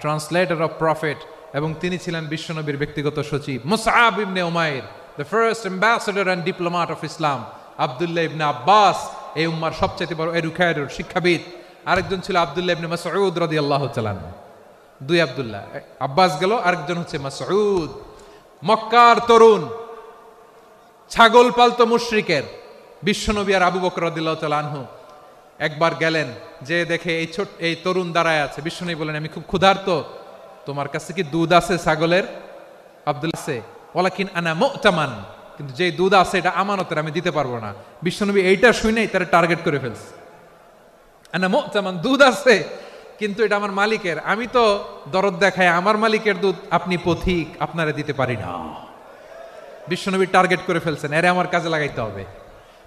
ট্রান্সলেটর অফ প্রফেট, এবং তিনি ছিলেন বিশ্বনবীর ব্যক্তিগত সচিব। মুসআব ইবনে উমাইর, the first ambassador and diplomat of Islam. আব্দুল্লাহ ইবনে আব্বাস, এই উম্মার সবচেয়ে বড় এডুকেটর, শিক্ষাবিদ। আরেকজন ছিল আব্দুল্লাহ ইবনে মাসউদ রাদিয়াল্লাহু তাআলা। দুই আব্দুল্লাহ, আব্বাস গেল, আরেকজন হচ্ছে মাসউদ। মক্কার তরুণ, ছাগল পালতো মুশরিকের। বিশ্বনবী আর আবু বকর রাদিয়াল্লাহু তাআলা আনহু একবার গেলেন, যে দেখে এই তরুণ দাঁড়ায় আছে। বিশ্বনবী বলেন, আমি খুব ক্ষুধার্ত, তোমার কাছে কি দুধ আছে ছাগলের? আব্দুল্লাহ আছে, ওয়ালাকিন আনা মুতামান, কিন্তু যে দুধ আছে এটা আমানতের, আমি দিতে পারবো না। বিশ্বনবী এইটা শুনেই তারা টার্গেট করে ফেলছে। আনা মুতামান, দুধ আছে কিন্তু এটা আমার মালিকের, আমি তো দরদ দেখায় আমার মালিকের দুধ, আপনি পথিক, আপনারে দিতে পারি না। বিশ্বনবী টার্গেট করে ফেলছেন, এরে আমার কাজে লাগাইতে হবে।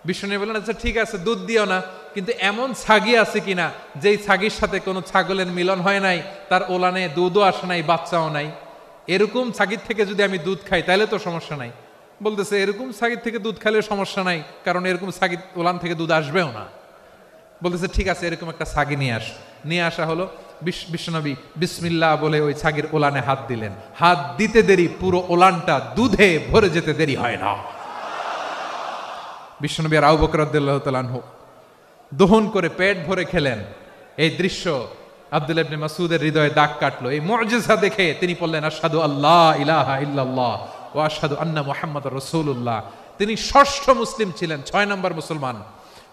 বিশ্বনবী বললেন আচ্ছা ঠিক আছে, দুধ দিও না, কিন্তু এমন ছাগি আছে কিনা যেই ছাগির সাথে কোনো ছাগলের মিলন হয় নাই, তার ওলানে দুধও আসে নাই, বাচ্চাও নাই, এরকম ছাগির থেকে যদি আমি দুধ খাই তাহলে তো সমস্যা নাই। বলতেছে এরকম ছাগির থেকে দুধ খাইলে সমস্যা নাই, কারণ এরকম ছাগির ওলান থেকে দুধ আসবেও না। বলতেছে ঠিক আছে, এরকম একটা ছাগি নিয়ে আসা হলো। বিশ্বনবী বিসমিল্লাহ বলে ওই ছাগির ওলানে হাত দিলেন। হাত দিতে দেরি, পুরো ওলানটা দুধে ভরে যেতে দেরি হয় না। বিশ্বনবী আর আবু বকর রাদিয়াল্লাহু তাআলা আনহু দহন করে পেট ভরে খেলেন। এই দৃশ্য আব্দুল্লাহ ইবনে মাসউদের হৃদয়ে দাগ কাটলো। এই মুআজিজা দেখে তিনি বললেন আশহাদু আল্লা ইলাহা ইল্লাল্লাহ ওয়া আশহাদু আন্না মুহাম্মাদুর রাসূলুল্লাহ। তিনি ষষ্ঠ মুসলিম ছিলেন, 6 নম্বর মুসলমান।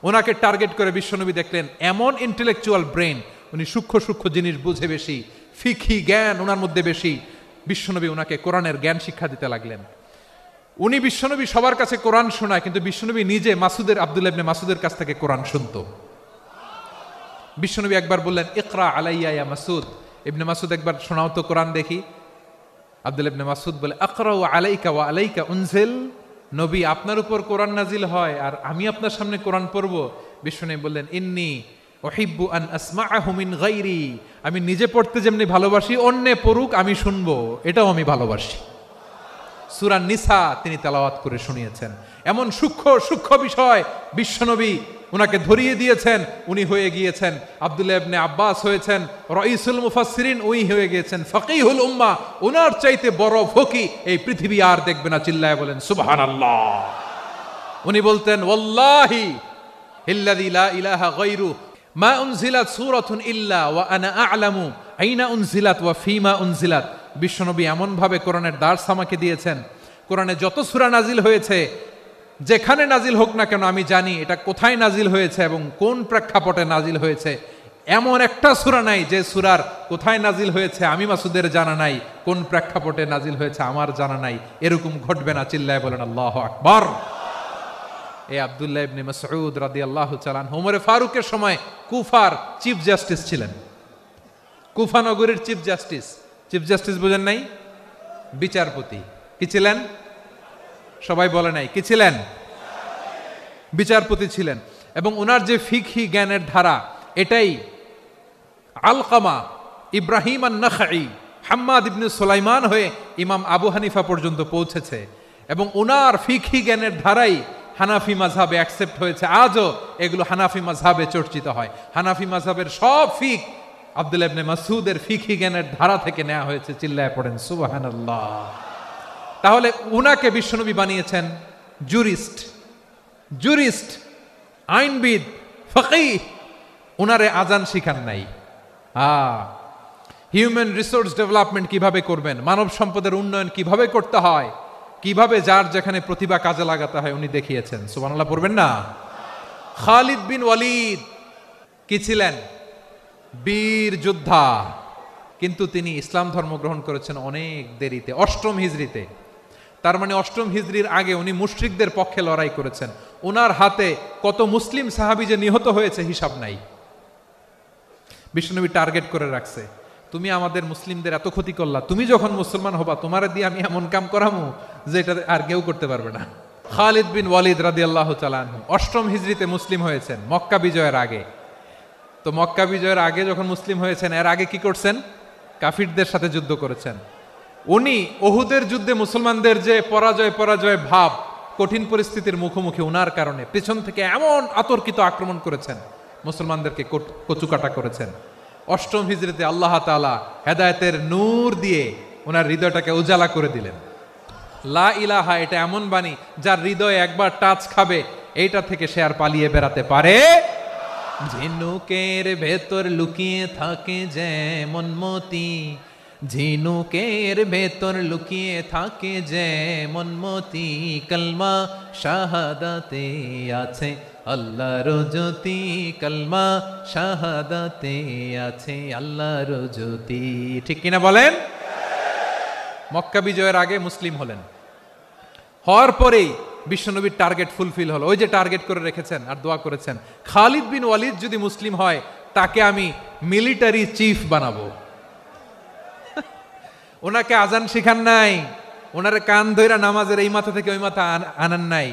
ওনাকে টার্গেট করে বিশ্বনবী দেখলেন এমন ইন্টেলেকচুয়াল ব্রেন, উনি সূক্ষ্ম সূক্ষ্ম জিনিস বুঝে বেশি, ফিকহি জ্ঞান ওনার মধ্যে বেশি। বিশ্বনবী ওনাকে কোরআনের জ্ঞান শিক্ষা দিতে লাগলেন। উনি বিশ্বনবী সবার কাছে কোরআন শোনায়, কিন্তু বিশ্বনবী নিজে আব্দুল্লাহ ইবনে মাসউদের কাছ থেকে কোরআন শুনতো। বিশ্বনবী একবার বললেন ইকরা আলাইয়া ইয়া মাসউদ। ইবনে মাসউদ একবার শোনাও তো কোরআন দেখি। আব্দুল্লাহ ইবনে মাসউদ বলে আকরাউ আলাইকা ওয়া আলাইকা উনজিল। নবী আপনার উপর কোরআন নাজিল হয় আর আমি আপনার সামনে কোরআন পড়ব। বিশ্বনবী বললেন ইন্নী উহিব্বু আন আসমাআহু মিন গায়রি। আমি নিজে পড়তে যেমনি ভালোবাসি, অন্যে পড়ুক আমি শুনবো, এটাও আমি ভালোবাসি। সূরা নিসা তিনি তেলাওয়াত করে শুনিয়েছেন। এমন সূক্ষ্ম সূক্ষ্ম বিষয় বিশ্বনবী উনাকে ধরিয়ে দিয়েছেন। উনি হয়ে গিয়েছেন আব্দুল্লাহ ইবনে আব্বাস হয়েছেন রাইসুল মুফাসসিরিন, উনি হয়ে গিয়েছেন ফাকিহুল উম্মাহ। ওনার চাইতে বড় ফকি এই পৃথিবী আর দেখবে না। চিল্লায় বলেন সুবহানাল্লাহ। উনি বলতেন ওয়াল্লাহি ইল্লাযী লা ইলাহা গায়রু মা উনজিলাত সূরাতুন ইল্লা ওয়া আনা আ'লামু আইনা উনজিলাত ওয়া ফীমা উনজিলাত। বিশ্বনবী এমন ভাবে কোরআনের দার্স আমাকে দিয়েছেন, কোরআনে যত সূরা নাজিল হয়েছে, যেখানে নাজিল হোক না কেন আমি জানি এটা কোথায় নাজিল হয়েছে এবং কোন প্রেক্ষাপটে নাজিল হয়েছে। এমন একটা সূরা নাই যে সূরার কোথায় নাজিল হয়েছে আমি মাসুদের জানা নাই, কোন প্রেক্ষাপটে নাজিল হয়েছে আমার জানা নাই। এরকম ঘটবে না। চিল্লায় বলেন আল্লাহু আকবার। এই আব্দুল্লাহ ইবনে মাসউদ রাদিয়াল্লাহু তাআলা আনহু ওমর ফারুকের সময় কুফার চিফ জাস্টিস ছিলেন। কুফা নগরীর চিফ জাস্টিস। চিফ জাস্টিস বুঝেন নাই? বিচারপতি। কি ছিলেন? সবাই বলে নাই কি ছিলেন? বিচারপতি ছিলেন। এবং ওনার যে ফিকহি জ্ঞানের ধারা, এটাই আলকামা, ইব্রাহিম আন-নাখাই, হাম্মাদ ইবনে সুলাইমান হয়ে ইমাম আবু হানিফা পর্যন্ত পৌঁছেছে। এবং ওনার ফিকহি জ্ঞানের ধারাই হানাফি মাযহাবে অ্যাকসেপ্ট হয়েছে। আজও এগুলো হানাফি মাযহাবে চর্চিত হয়। হানাফি মাযহাবের সব ফিক আব্দুল্লাহ ইবনে মাসউদের ফিকহি জ্ঞানের ধারা থেকে নেওয়া হয়েছে। চিল্লায় পড়েন সুবহানাল্লাহ। তাহলে উনাকে বিশ্বনবী বানিয়েছেন জুরিস্ট, আইনবিদ, ফকিহ। উনারে আজান শিখান নাই। হিউম্যান রিসোর্স ডেভেলপমেন্ট কিভাবে করবেন, মানব সম্পদের উন্নয়ন কিভাবে করতে হয়, কিভাবে যার যেখানে প্রতিভা কাজে লাগাতে হয় উনি দেখিয়েছেন। সুবহানাল্লাহ পড়বেন না? খালিদ বিন ওয়ালিদ কি ছিলেন? বীর যোদ্ধা। কিন্তু তিনি ইসলাম ধর্ম গ্রহণ করেছেন অনেক দেরিতে, 8ম হিজরিতে। তার মানে 8ম হিজরির আগে উনি মুশরিকদের পক্ষে লড়াই করেছেন। ওনার হাতে কত মুসলিম সাহাবী যে নিহত হয়েছে হিসাব নাই। বিশ্বনবী টার্গেট করে রাখছে, তুমি আমাদের মুসলিমদের এত ক্ষতি করলা, তুমি যখন মুসলমান হবা তোমারে দিয়ে আমি এমন কাম করামু যে এটা আর কেউ করতে পারবে না। খালিদ বিন ওয়ালিদ রাদিয়াল্লাহু তাআলা আনহু 8ম হিজরিতে মুসলিম হয়েছেন, মক্কা বিজয়ের আগে। তো মক্কা বিজয়ের আগে যখন মুসলিম হয়েছেন, এর আগে কি করছেন? কাফিরদের সাথে যুদ্ধ করেছেন। উনি উহুদের যুদ্ধে মুসলমানদের যে পরাজয় ভাব, কঠিন পরিস্থিতির মুখোমুখি ওনার কারণে পেছন থেকে এমন আতর্কিত আক্রমণ করেছেন, মুসলমানদেরকে কচুকাটা করেছেন। 8ম হিজরিতে আল্লাহ তাআলা হেদায়েতের নূর দিয়ে ওনার হৃদয়টাকে উজালা করে দিলেন। লা ইলাহা এটা এমন বাণী যার হৃদয়ে একবার টাচ খাবে, এইটা থেকে সে আর পালিয়ে বেড়াতে পারে। ঝিনুকের ভেতর লুকিয়ে থাকে যেমন মতি, ঝিনুকের ভেতর লুকিয়ে থাকে যেমন মতি, কলমা শাহাদাতে আছে আল্লাহর জ্যোতি, কলমা শাহাদাতে আছে আল্লাহর জ্যোতি। ঠিক কিনা বলেন? মক্কা বিজয়ের আগে মুসলিম হলেন, হওয়ার পরেই বিশ্বনবীর টার্গেট ফুলফিল হলো। ওই যে টার্গেট করে রেখেছেন আর দোয়া করেছেন, খালিদ বিন ওয়ালিদ যদি মুসলিম হয় তাকে আমি মিলিটারি চিফ বানাবো। ওনাকে আজান শিখান নাই, ওনারে কান ধইরা নামাজের এই মাথা থেকে ওই মাথা আনান নাই,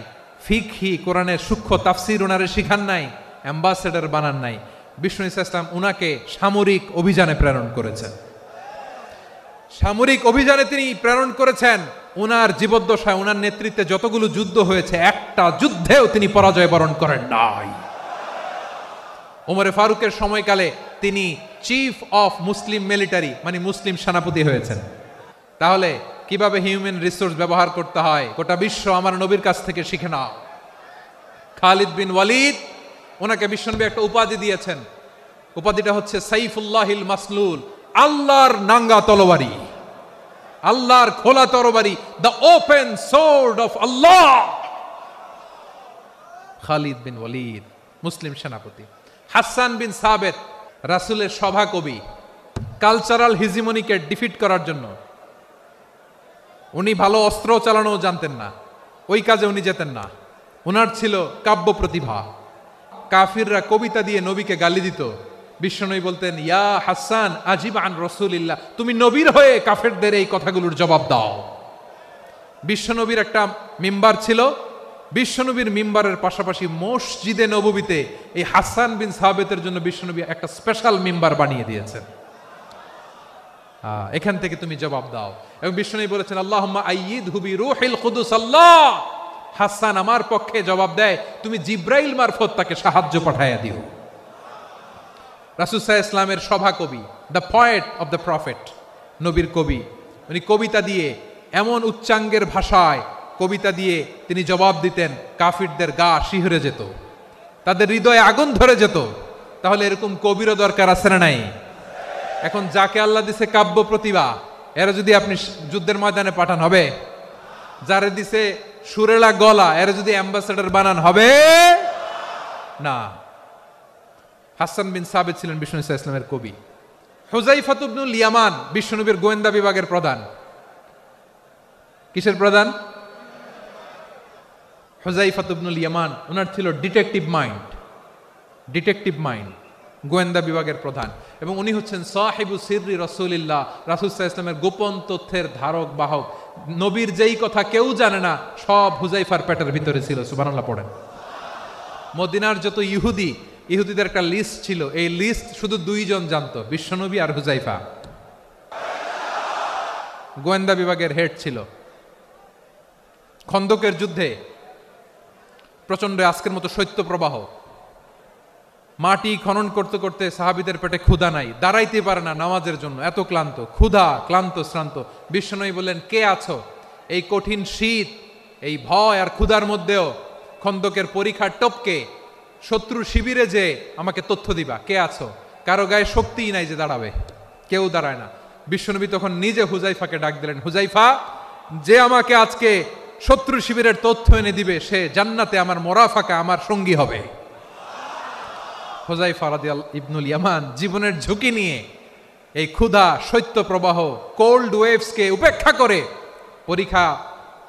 ফিকহি কোরআনের সূক্ষ্ম তাফসীর ওনারে শিখান নাই, অ্যাম্বাসেডর বানান নাই। বিষ্ণু ইসলাম উনাকে সামরিক অভিযানে প্রেরণ করেছেন। সামরিক অভিযানে তিনি প্রেরণ করেছেন। উনার জীবদ্দশায় উনার নেতৃত্বে যতগুলো যুদ্ধ হয়েছে একটা যুদ্ধেও তিনি পরাজয় বরণ করেন নাই। ওমরে ফারুকের সময়কালে তিনি চিফ অফ মুসলিম মিলিটারি মানে মুসলিম সেনাপতি হয়েছেন। তাহলে কিভাবে হিউম্যান রিসোর্স ব্যবহার করতে হয় গোটা বিশ্ব আমার নবীর কাছ থেকে শিখে নাও। খালিদ বিন ওয়ালিদ, ওনাকে বিশ্বনবী একটা উপাধি দিয়েছেন। উপাধিটা হচ্ছে সাইফুল্লাহিল মাসলুল, আল্লাহর নাঙ্গা তরবারি, আল্লাহর খোলা তরবারি, দ্য ওপেন সোর্ড অফ আল্লাহ। খালিদ বিন ওয়ালিদ মুসলিম সেনাপতি। হাসান বিন সাবেত রাসূলের সভা কবি, কালচারাল হিজিমনিকে ডিফিট করার জন্য উনি ভালো অস্ত্র চালানো জানতেন না, ওই কাজে উনি যেতেন না। ওনার ছিল কাব্য প্রতিভা। কাফিররা কবিতা দিয়ে নবীকে গালি দিত, বিশ্বনবী বলতেন, ইয়া হাসান আজিব আন রাসূলিল্লাহ, তুমি নবীর হয়ে কাফেরদের এই কথাগুলোর জবাব দাও। বিশ্বনবীর একটা মিম্বার ছিল, বিশ্বনবীর মিম্বারের পাশাপাশি মসজিদে নববীতে এই হাসান বিন সাবেতের জন্য বিশ্বনবী একটা স্পেশাল মিম্বার বানিয়ে দিয়েছেন। এখান থেকে তুমি জবাব দাও। এবং বিশ্বনবী বলেছেন, আল্লাহুম্মা আইয়িদহু বিরূহিল কুদুস, আল্লাহ হাসান আমার পক্ষে জবাব দেয়, তুমি জিব্রাইল মারফত তাকে সাহায্য পাঠাইয়া দিও। রাসূল সাল্লাল্লাহু আলাইহি ইসলামের সভা কবি, the poet of the prophet, নবীর কবি। উনি কবিতা দিয়ে এমন উচ্চাঙ্গের ভাষায় কবিতা দিয়ে তিনি জবাব দিতেন, কাফিরদের গা শিহরে যেত, তাদের হৃদয়ে আগুন ধরে যেত। তাহলে এরকম কবিরও দরকার আছে না নাই? এখন যাকে আল্লাহ দিছে কাব্য প্রতিভা, এরা যদি আপনি যুদ্ধের ময়দানে পাঠান হবে? যারে দিছে সুরেলা গলা, এরা যদি অ্যাম্বাসেডর বানান হবে না। হাসান বিন সাবেত ছিলেন বিষ্ণু ইসলামের কবি। হুযায়ফা ইবনুল ইয়ামান বিশ্বনবীর গোয়েন্দা বিভাগের প্রধান। কিসের প্রধান? হুযায়ফা ইবনুল ইয়ামান। ওনার ছিল ডিটেকটিভ মাইন্ড, ডিটেকটিভ মাইন্ড, গোয়েন্দা বিভাগের প্রধান। এবং উনি হচ্ছেন সাহিবু সিররি রাসূলিল্লাহ, রাসূল সাল্লাল্লাহু আলাইহি ওয়াসাল্লামের গোপন তথ্যের ধারক বাহক। নবীর যেই কথা কেউ জানে না, সব হুযায়ফার পেটের ভিতরে ছিল। সুবহানাল্লাহ পড়েন। মদিনার যত ইহুদিদের একটা লিস্ট ছিল, এই লিস্ট শুধু দুইজন জানতো, বিশ্বনবী আর হুযায়ফা। গোয়েন্দা বিভাগের হেড ছিল। খন্দকের যুদ্ধে প্রচন্ড আজকের মতো শৈত্য প্রবাহ, মাটি খনন করতে করতে সাহাবীদের পেটে ক্ষুধা নাই, দাঁড়াইতে পারে না নামাজের জন্য, এত ক্লান্ত, ক্ষুধা, ক্লান্ত, শ্রান্ত। বিশ্বনবী বললেন, কে আছো? এই কঠিন শীত, এই ভয় আর ক্ষুধার মধ্যেও খন্দকের পরীক্ষার টপকে শত্রু শিবিরে যে আমাকে তথ্য দিবা, কে আছো? কারো গায়ে শক্তিই নাই যে দাঁড়াবে, কেউ দাঁড়ায় না। বিশ্বনবী তখন নিজে হুযায়ফাকে ডাক দিলেন, হুযায়ফা, যে আমাকে আজকে শত্রু শিবিরের তথ্য এনে দিবে, সে জান্নাতে আমার মোরাফাকা, আমার সঙ্গী হবে। হুযায়ফা রাদিয়াল্লাহু ইবনুল ইয়ামান জীবনের ঝুঁকি নিয়ে এই ক্ষুধা, শৈত্য প্রবাহ, কোল্ড ওয়েভসকে উপেক্ষা করে পরীক্ষা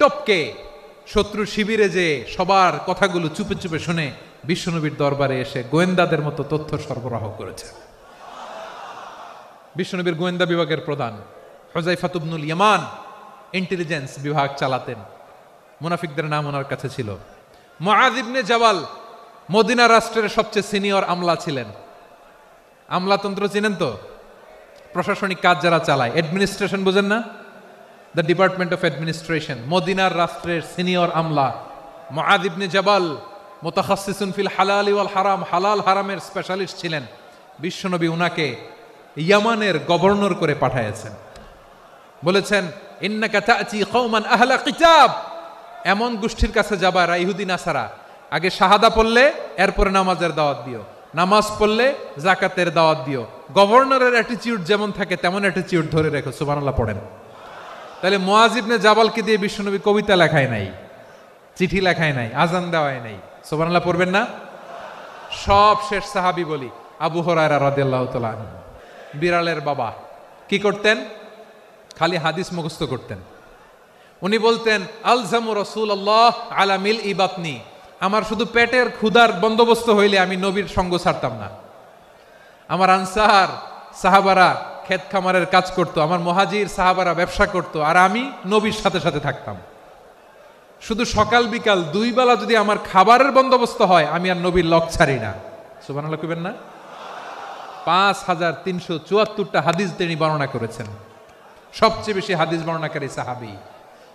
টপকে শত্রু শিবিরে যে সবার কথাগুলো চুপে চুপে শুনে বিশ্বনবীর দরবারে এসে গোয়েন্দাদের মতো তথ্য সরবরাহ করেছে। বিশ্বনবীর গোয়েন্দা বিভাগের প্রধান হুযায়ফা ইবনুল ইয়ামান ইন্টেলিজেন্স বিভাগ চালাতেন। মুনাফিকদের নাম ওনার কাছে ছিল। মুআয ইবনে জাবাল মদিনা রাষ্ট্রের সবচেয়ে সিনিয়র আমলা ছিলেন। আমলাতন্ত্র চিনেন তো? প্রশাসনিক কাজ যারা চালায়, অ্যাডমিনিস্ট্রেশন বুঝেন না? The department of administration. মদিনার রাষ্ট্রের সিনিয়র আমলা মুআয ইবনে জাবাল মুতাখাসসিসুন ফিল হালাল ওয়াল হারাম, হালাল হারামের স্পেশালিস্ট ছিলেন। বিশ্বনবী উনাকে ইয়ামানের গভর্নর করে পাঠিয়েছেন। বলেছেন, ইন্নাকা তা'তি কওমান আহলা কিতাব, এমন গোষ্ঠীর কাছে যাবা এরা ইহুদি নাসারা, আগে শাহাদা পড়লে এরপরে নামাজের দাওয়াত দিও, নামাজ পড়লে যাকাতের দাওয়াত দিও। গভর্নরের অ্যাটিটিউড যেমন থাকে তেমন অ্যাটিটিউড ধরে রেখো। সুবহানাল্লাহ পড়েন। তাহলে মুআয ইবনে জাবালকে দিয়ে বিশ্বনবী কবিতা লেখায় নাই, চিঠি লেখায় নাই, আজান দেওয়ায় নাই। সুবহানাল্লাহ পড়বেন না? সব শেষ সাহাবী বলি আবু হুরায়রা রাদিয়াল্লাহু তাআলা আনহু, বিড়ালের বাবা, কি করতেন? খালি হাদিস মুখস্থ করতেন। উনি বলতেন, আলজামু রাসূলুল্লাহ আলা মিল ইবাতনি, আমার শুধু পেটের ক্ষুধার বন্দোবস্ত হইলে আমি নবীর সঙ্গ ছাড়তাম না। আমার আনসার সাহাবারা ক্ষেত খামারের কাজ করত, আমার মুহাজির সাহাবারা ব্যবসা করত, আর আমি নবীর সাথে সাথে থাকতাম। শুধু সকাল বিকাল 2 বেলা যদি আমার খাবারের বন্দোবস্ত হয়, আমি আর নবীর লক ছাড়ি না। সুবহানাল্লাহ কইবেন না? 5374টা হাদিস তিনি বর্ণনা করেছেন। সবচেয়ে বেশি হাদিস বর্ণনাকারী সাহাবী।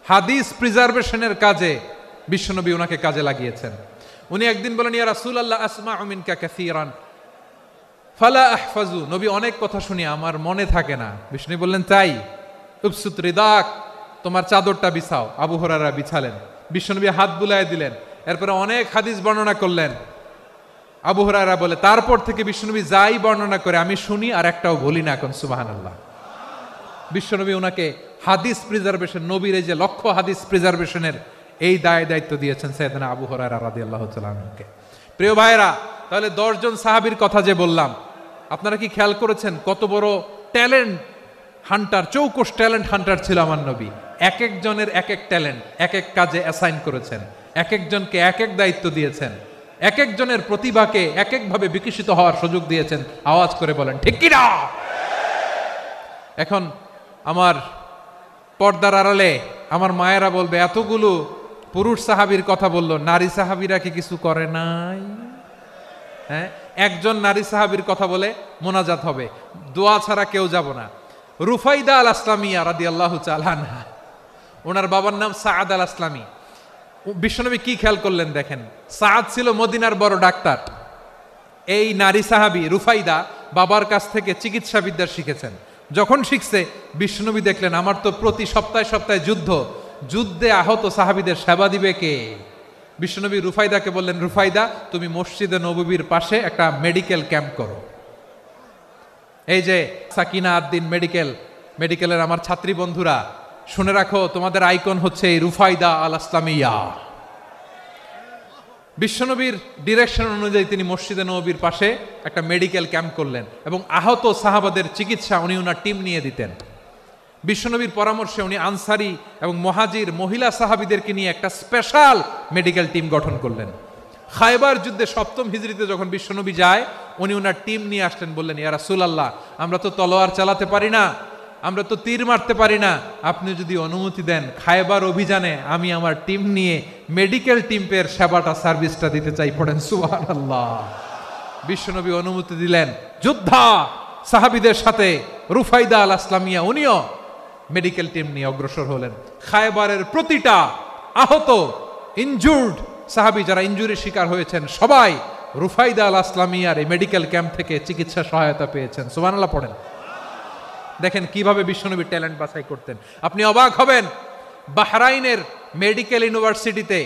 হাদিস প্রিজার্ভেশনের কাজে বিশ্বনবী ওনাকে কাজে লাগিয়েছেন। উনি একদিন বলেন, ইয়া রাসূলুল্লাহ আসমাউ মিনকা কাসীরান ফালা আহফাজু। নবী অনেক কথা শুনি, আমার মনে থাকে না। বিষ্ণু বললেন, তাই? উবসুত রিদাক, তোমার চাদরটা বিছাও। আবু হুরায়রা বিছালেন, বিশ্বনবী হাত বুলায় দিলেন, এরপরে অনেক হাদিস বর্ণনা করলেন। আবু হুরায়রা বলে, তারপর থেকে বিশ্বনবী যাই বর্ণনা করে আমি শুনি আর একটাও বলি না। এখন সুবহানাল্লাহ। বিশ্বনবী ওনাকে হাদিস প্রিজার্ভেশন, নবীর এই যে লক্ষ্য হাদিস প্রিজার্ভেশনের এই দায়িত্ব দিয়েছেন সাইয়েদনা আবু হুরায়রা রাদিয়াল্লাহু তাআলা আনহুকে। প্রিয় ভাইরা, তাহলে 10 জন সাহাবীর কথা যে বললাম, আপনারা কি খেয়াল করেছেন কত বড় ট্যালেন্ট হান্টার, চৌকস ট্যালেন্ট হান্টার ছিল আমার নবী। এক একজনের এক এক ট্যালেন্ট, এক এক কাজে অ্যাসাইন করেছেন, এক একজনকে এক এক দায়িত্ব দিয়েছেন, এক একজনের প্রতিভাকে এক একভাবে বিকশিত হওয়ার সুযোগ দিয়েছেন। আওয়াজ করে বলেন ঠিক কি না? এখন আমার পর্দার আড়ালে আমার মায়েরা বলবে, এতগুলো পুরুষ সাহাবীর কথা বললো, নারী সাহাবীরা কি কিছু করে নাই? হ্যাঁ, একজন নারী সাহাবীর কথা বলে মোনাজাত হবে, দোয়া ছাড়া কেউ যাব না। রুফাইদা আল আসলামিয়া রাদিয়াল্লাহু তাআলা আনহা, ওনার বাবার নাম সাআদ আল আসলামি। বিশ্বনবী কি খেয়াল করলেন দেখেন, সাআদ ছিল মদিনার বড় ডাক্তার। এই নারী সাহাবী রুফাইদা বাবার কাছ থেকে চিকিৎসা বিদ্যা শিখেছেন। যখন শিখছে, বিশ্বনবী দেখলেন আমার তো প্রতি সপ্তাহে সপ্তাহে যুদ্ধে আহত সাহাবীদের সেবা দিবে কে? বিশ্বনবী রুফাইদাকে বললেন, রুফাইদা তুমি মসজিদে নববীর পাশে একটা মেডিকেল ক্যাম্প করো। এই যে সাকিনা আদ্দিন মেডিকেলের আমার ছাত্রী বন্ধুরা, শুনে রাখো, তোমাদের আইকন হচ্ছে এই রুফাইদা আল আসলামিয়া। বিশ্বনবীর ডিরেকশন অনুযায়ী তিনি মসজিদে নববীর পাশে একটা মেডিকেল ক্যাম্প করলেন এবং আহত সাহাবাদের চিকিৎসা উনি ওনার টিম নিয়ে দিতেন। বিশ্বনবীর পরামর্শে উনি আনসারি এবং মুহাজির মহিলা সাহাবীদেরকে নিয়ে একটা স্পেশাল মেডিকেল টিম গঠন করলেন। খায়বার যুদ্ধে 7ম হিজরিতে যখন বিশ্বনবী যায়, উনি ওনার টিম নিয়ে আসলেন, বললেন, ইয়া রাসূলুল্লাহ, আমরা তো তলোয়ার চালাতে পারি না, আমরা তো তীর মারতে পারি না, আপনি যদি অনুমতি দেন খায়বার অভিযানে আমি আমার টিম নিয়ে মেডিকেল টিমের সেবাটা সার্ভিসটা দিতে চাই। পড়েন সুবহানাল্লাহ। বিশ্বনবী অনুমতি দিলেন, যোদ্ধা সাহাবীদের সাথে রুফাইদা আল আসলামিয়া উনিও মেডিকেল টিম নিয়ে অগ্রসর হলেন। খায়বারের প্রতিটা আহত ইনজুর্ড সাহাবী যারা ইনজুরির শিকার হয়েছেন, সবাই রুফাইদা আল আসলামিয়ার এই মেডিকেল ক্যাম্প থেকে চিকিৎসা সহায়তা পেয়েছেন। সুবহানাল্লাহ পড়েন। দেখেন কিভাবে বিশ্বনবী ট্যালেন্ট বাছাই করতেন। আপনি অবাক হবেন, বাহরাইনের মেডিকেল ইউনিভার্সিটিতে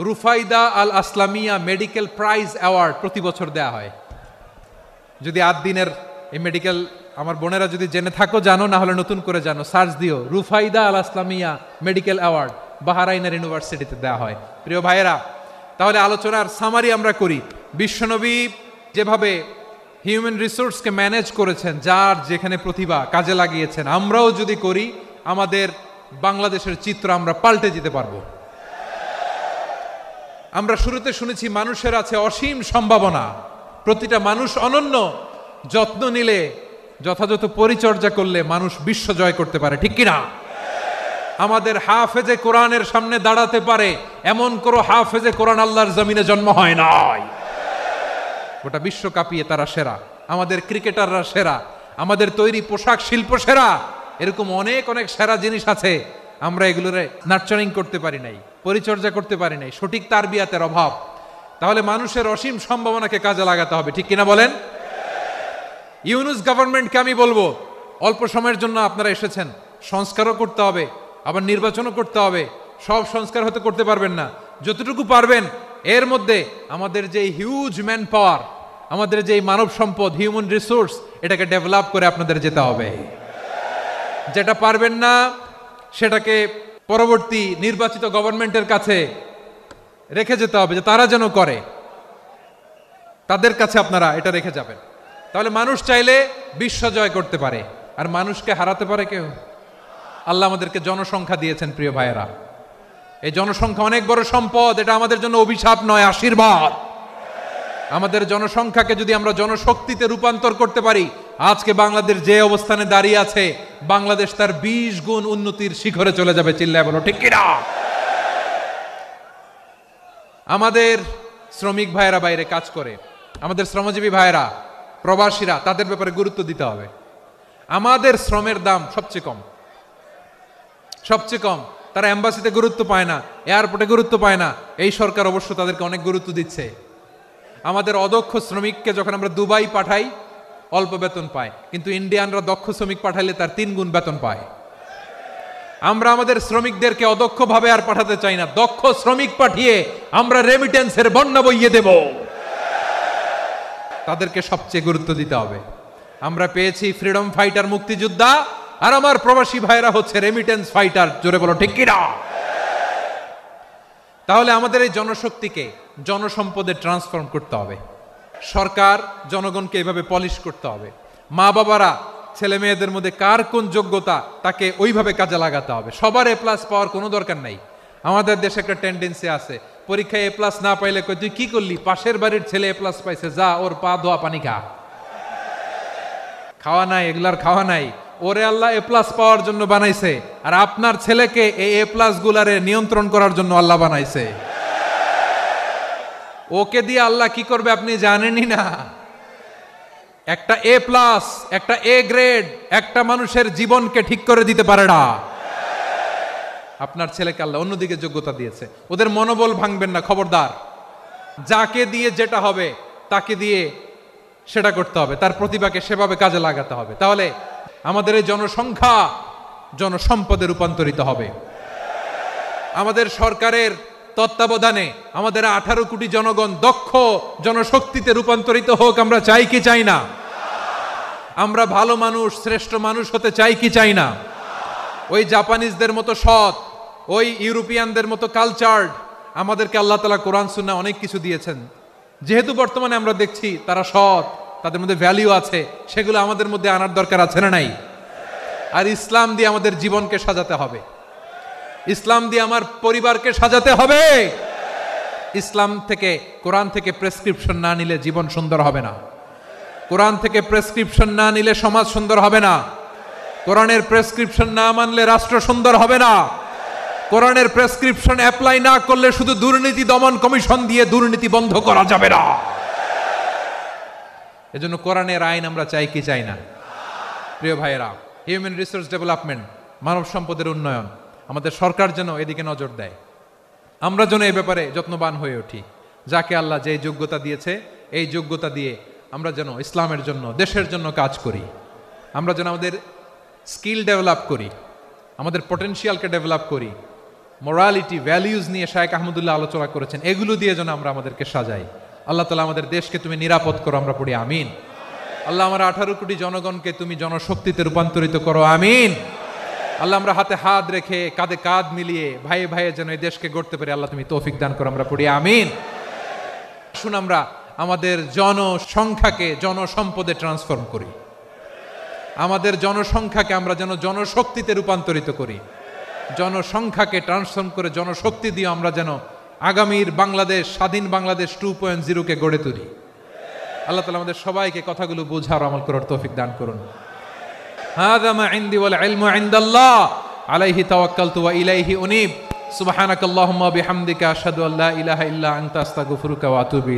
রুফাইদা আল আসলামিয়া মেডিকেল প্রাইজ অ্যাওয়ার্ড প্রতি বছর দেয়া হয়। যদি 8 দিনের এই মেডিকেল, আমার বোনেরা যদি জেনে থাকো জানো, না হলে নতুন করে জানো, সার্চ দিও, রুফাইদা আল আসলামিয়া মেডিকেল অ্যাওয়ার্ড বাহরাইনের ইউনিভার্সিটিতে দেয়া হয়। প্রিয় ভাইয়েরা, তাহলে আলোচনার সামারি আমরা করি। বিশ্বনবী যেভাবে হিউম্যান রিসোর্সকে ম্যানেজ করেছেন, যার যেখানে প্রতিভা কাজে লাগিয়েছেন, আমরাও যদি করি আমাদের বাংলাদেশের চিত্র আমরা পাল্টে যেতে পারবো। আমরা শুরুতে শুনেছি মানুষের আছে অসীম সম্ভাবনা, প্রতিটা মানুষ অনন্য, যত্ন নিলে, যথাযথ পরিচর্যা করলে মানুষ বিশ্ব জয় করতে পারে, ঠিক কিনা? আমাদের হাফেজে কোরআনের সামনে দাঁড়াতে পারে এমন কোনো হাফেজে কোরআন আল্লাহর জমিনে জন্ম হয় নাই। গোটা বিশ্ব কাঁপিয়ে তারা সেরা, আমাদের ক্রিকেটাররা সেরা, আমাদের তৈরি পোশাক শিল্প সেরা, এরকম অনেক অনেক সেরা জিনিস আছে, আমরা এগুলোরে নার্চারিং করতে পারি নাই, পরিচর্যা করতে পারি নাই, সঠিক তারবিয়াতের অভাব। তাহলে মানুষের অসীম সম্ভাবনাকে কাজে লাগাতে হবে, ঠিক কিনা বলেন? ইউনুস গভর্নমেন্টকে আমি বলবো, অল্প সময়ের জন্য আপনারা এসেছেন, সংস্কারও করতে হবে, আবার নির্বাচনও করতে হবে। সব সংস্কার হতে করতে পারবেন না, যতটুকু পারবেন এর মধ্যে আমাদের যে হিউজ ম্যান পাওয়ার, আমাদের যে মানব সম্পদ, হিউম্যান রিসোর্স, এটাকে ডেভেলপ করে আপনাদের যেতে হবে। যেটা পারবেন না সেটাকে পরবর্তী নির্বাচিত গভর্নমেন্টের কাছে রেখে যেতে হবে, যে তারা যেন করে, তাদের কাছে আপনারা এটা রেখে যাবেন। তাহলে মানুষ চাইলে বিশ্ব জয় করতে পারে, আর মানুষকে হারাতে পারে কেউ? আল্লাহ আমাদেরকে জনসংখ্যা দিয়েছেন প্রিয় ভাইয়েরা, এই জনসংখ্যা অনেক বড় সম্পদ, এটা আমাদের জন্য অভিশাপ নয়, আশীর্বাদ। আমাদের জনসংখ্যাকে যদি আমরা জনশক্তিতে রূপান্তর করতে পারি, আজকে বাংলাদেশ যে অবস্থানে দাঁড়িয়ে আছে, বাংলাদেশ তার 20 গুণ উন্নতির শিখরে চলে যাবে। চিল্লায় বলো ঠিক কিনা? আমাদের শ্রমিক ভাইয়েরা বাইরে কাজ করে, আমাদের শ্রমজীবী ভাইয়েরা, প্রবাসীরা, তাদের ব্যাপারে গুরুত্ব দিতে হবে। আমাদের শ্রমের দাম সবচেয়ে কম, সবচেয়ে কম। তারা এম্বাসিতে গুরুত্ব পায় না, এয়ারপোর্টে গুরুত্ব পায় না। এই সরকার অবশ্য তাদেরকে অনেক গুরুত্ব দিচ্ছে। আমাদের অদক্ষ শ্রমিককে যখন আমরা দুবাই পাঠাই, অল্প বেতন পায়, কিন্তু ইন্ডিয়ানরা দক্ষ শ্রমিক পাঠাইলে তার 3 গুণ বেতন পায়। আমরা আমাদের শ্রমিকদেরকে অদক্ষ ভাবে আর পাঠাতে চাই না, দক্ষ শ্রমিক পাঠিয়ে আমরা রেমিটেন্সের বন্যা বইয়ে দেব। তাদেরকে সবচেয়ে গুরুত্ব দিতে হবে। আমরা পেয়েছি ফ্রিডম ফাইটার, মুক্তিযোদ্ধা, আর আমার প্রবাসী ভাইরা হচ্ছে রেমিটেন্স ফাইটার। জোরে বলো ঠিক কিনা? তাহলে আমাদের এই জনশক্তিকে জনসম্পদে ট্রান্সফর্ম করতে হবে। সরকার জনগণকে এভাবে পলিশ করতে হবে। মা বাবারা ছেলে মেয়েদের মধ্যে কার কোন যোগ্যতা তাকে ওইভাবে কাজে লাগাতে হবে। সবার এ প্লাস পাওয়ার কোনো দরকার নাই। আমাদের দেশে একটা টেন্ডেন্সি আছে, পরীক্ষায় এ প্লাস না পাইলে কই তুই কি করলি, পাশের বাড়ির ছেলে এ প্লাস পাইছে, যা ওর পা ধোয়া পানি খা। খাওয়া নাই, এগুলার খাওয়া নাই। ওরে আল্লাহ এ প্লাস পাওয়ার জন্য বানাইছে, আর আপনার ছেলেকে এই এ প্লাস গুলারে নিয়ন্ত্রণ করার জন্য আল্লাহ বানাইছে। ওকে দিয়ে আল্লাহ কি করবে আপনি জানেনই না। একটা এ প্লাস, একটা এ গ্রেড একটা মানুষের জীবনকে ঠিক করে দিতে পারে না। আপনার ছেলেকে আল্লাহ অন্যদিকে যোগ্যতা দিয়েছে। ওদের মনোবল ভাঙবেন না, খবরদার। যাকে দিয়ে যেটা হবে তাকে দিয়ে সেটা করতে হবে, তার প্রতিভাকে সেভাবে কাজে লাগাতে হবে। তাহলে আমাদের এই জনসংখ্যা জনসম্পদে রূপান্তরিত হবে। আমাদের সরকারের তত্ত্বাবধানে আমাদের 18 কোটি জনগণ দক্ষ জনশক্তিতে রূপান্তরিত হোক। আমরা চাই কি চাই না? আমরা ভালো মানুষ, শ্রেষ্ঠ মানুষ হতে চাই কি চাই না? ওই জাপানিজদের মতো সৎ, ওই ইউরোপিয়ানদের মতো কালচার্ড। আমাদেরকে আল্লাহ তাআলা কোরআন সুন্নাহ অনেক কিছু দিয়েছেন। যেহেতু বর্তমানে আমরা দেখছি তারা সৎ, তাদের মধ্যে ভ্যালিউ আছে, সেগুলো আমাদের মধ্যে আনার দরকার আছে না নাই? আর ইসলাম দিয়ে আমাদের জীবনকে সাজাতে হবে। ইসলাম দিয়ে আমার পরিবারকে সাজাতে হবে। ইসলাম থেকে, কোরআন থেকে প্রেসক্রিপশন না নিলে জীবন সুন্দর হবে না। কোরআন থেকে প্রেসক্রিপশন না নিলে সমাজ সুন্দর হবে না। কোরআনের প্রেসক্রিপশন না মানলে রাষ্ট্র সুন্দর হবে না। কোরআনের প্রেসক্রিপশন অ্যাপ্লাই না করলে শুধু দুর্নীতি দমন কমিশন দিয়ে দুর্নীতি বন্ধ করা যাবে না। এজন্য কোরআনের আইন আমরা চাই কি চাই না? প্রিয় ভাইয়েরা, হিউম্যান রিসোর্স ডেভেলপমেন্ট, মানব সম্পদের উন্নয়ন, আমাদের সরকার যেন এদিকে নজর দেয়। আমরা যেন এই ব্যাপারে যত্নবান হয়ে উঠি। যাকে আল্লাহ যে যোগ্যতা দিয়েছে, এই যোগ্যতা দিয়ে আমরা যেন ইসলামের জন্য, দেশের জন্য কাজ করি। আমরা যেন আমাদের স্কিল ডেভেলপ করি, আমাদের পটেনশিয়ালকে ডেভেলপ করি। মোরালিটি, ভ্যালিউজ নিয়ে শায়েখ আহমদুল্লাহ আলোচনা করেছেন। এগুলো দিয়ে যেন আমরা আমাদেরকে সাজাই। আল্লাহ তাআলা আমাদের দেশকে তুমি নিরাপদ করো, আমরা পড়ি আমিন। আল্লাহ আমার 18 কোটি জনগণকে তুমি জনশক্তিতে রূপান্তরিত করো, আমিন। আল্লাহ আমরা হাতে হাত রেখে, কাঁধে কাঁধ মিলিয়ে ভাই ভাইয়ে যেন এই দেশকে গড়তে পারি, আল্লাহ তুমি তৌফিক দান করো, আমরা পড়ি আমিন। আসুন আমরা আমাদের জনসংখ্যাকে জনসম্পদে ট্রান্সফর্ম করি। আমাদের জনসংখ্যাকে আমরা যেন জনশক্তিতে রূপান্তরিত করি। জনসংখ্যাকে ট্রান্সফর্ম করে জনশক্তি দিয়ে আমরা যেন আগামীর বাংলাদেশ, স্বাধীন বাংলাদেশ 2.0 কে গড়ে তুলি। আল্লাহ তাআলা আমাদের সবাইকে কথাগুলো বোঝার, আমল করার তৌফিক দান করুন। হাযা মা ইনদি ওয়াল ইলমু ইনদাল্লাহ আলাইহি তাওয়াক্কালতু ওয়া ইলাইহি উনীব। সুবহানাকাল্লাহুম্মা বিহামদিকা আশহাদু আল্লা ইলাহা ইল্লা আনতা আস্তাগফিরুকা ওয়া আতুবু ইলাইক।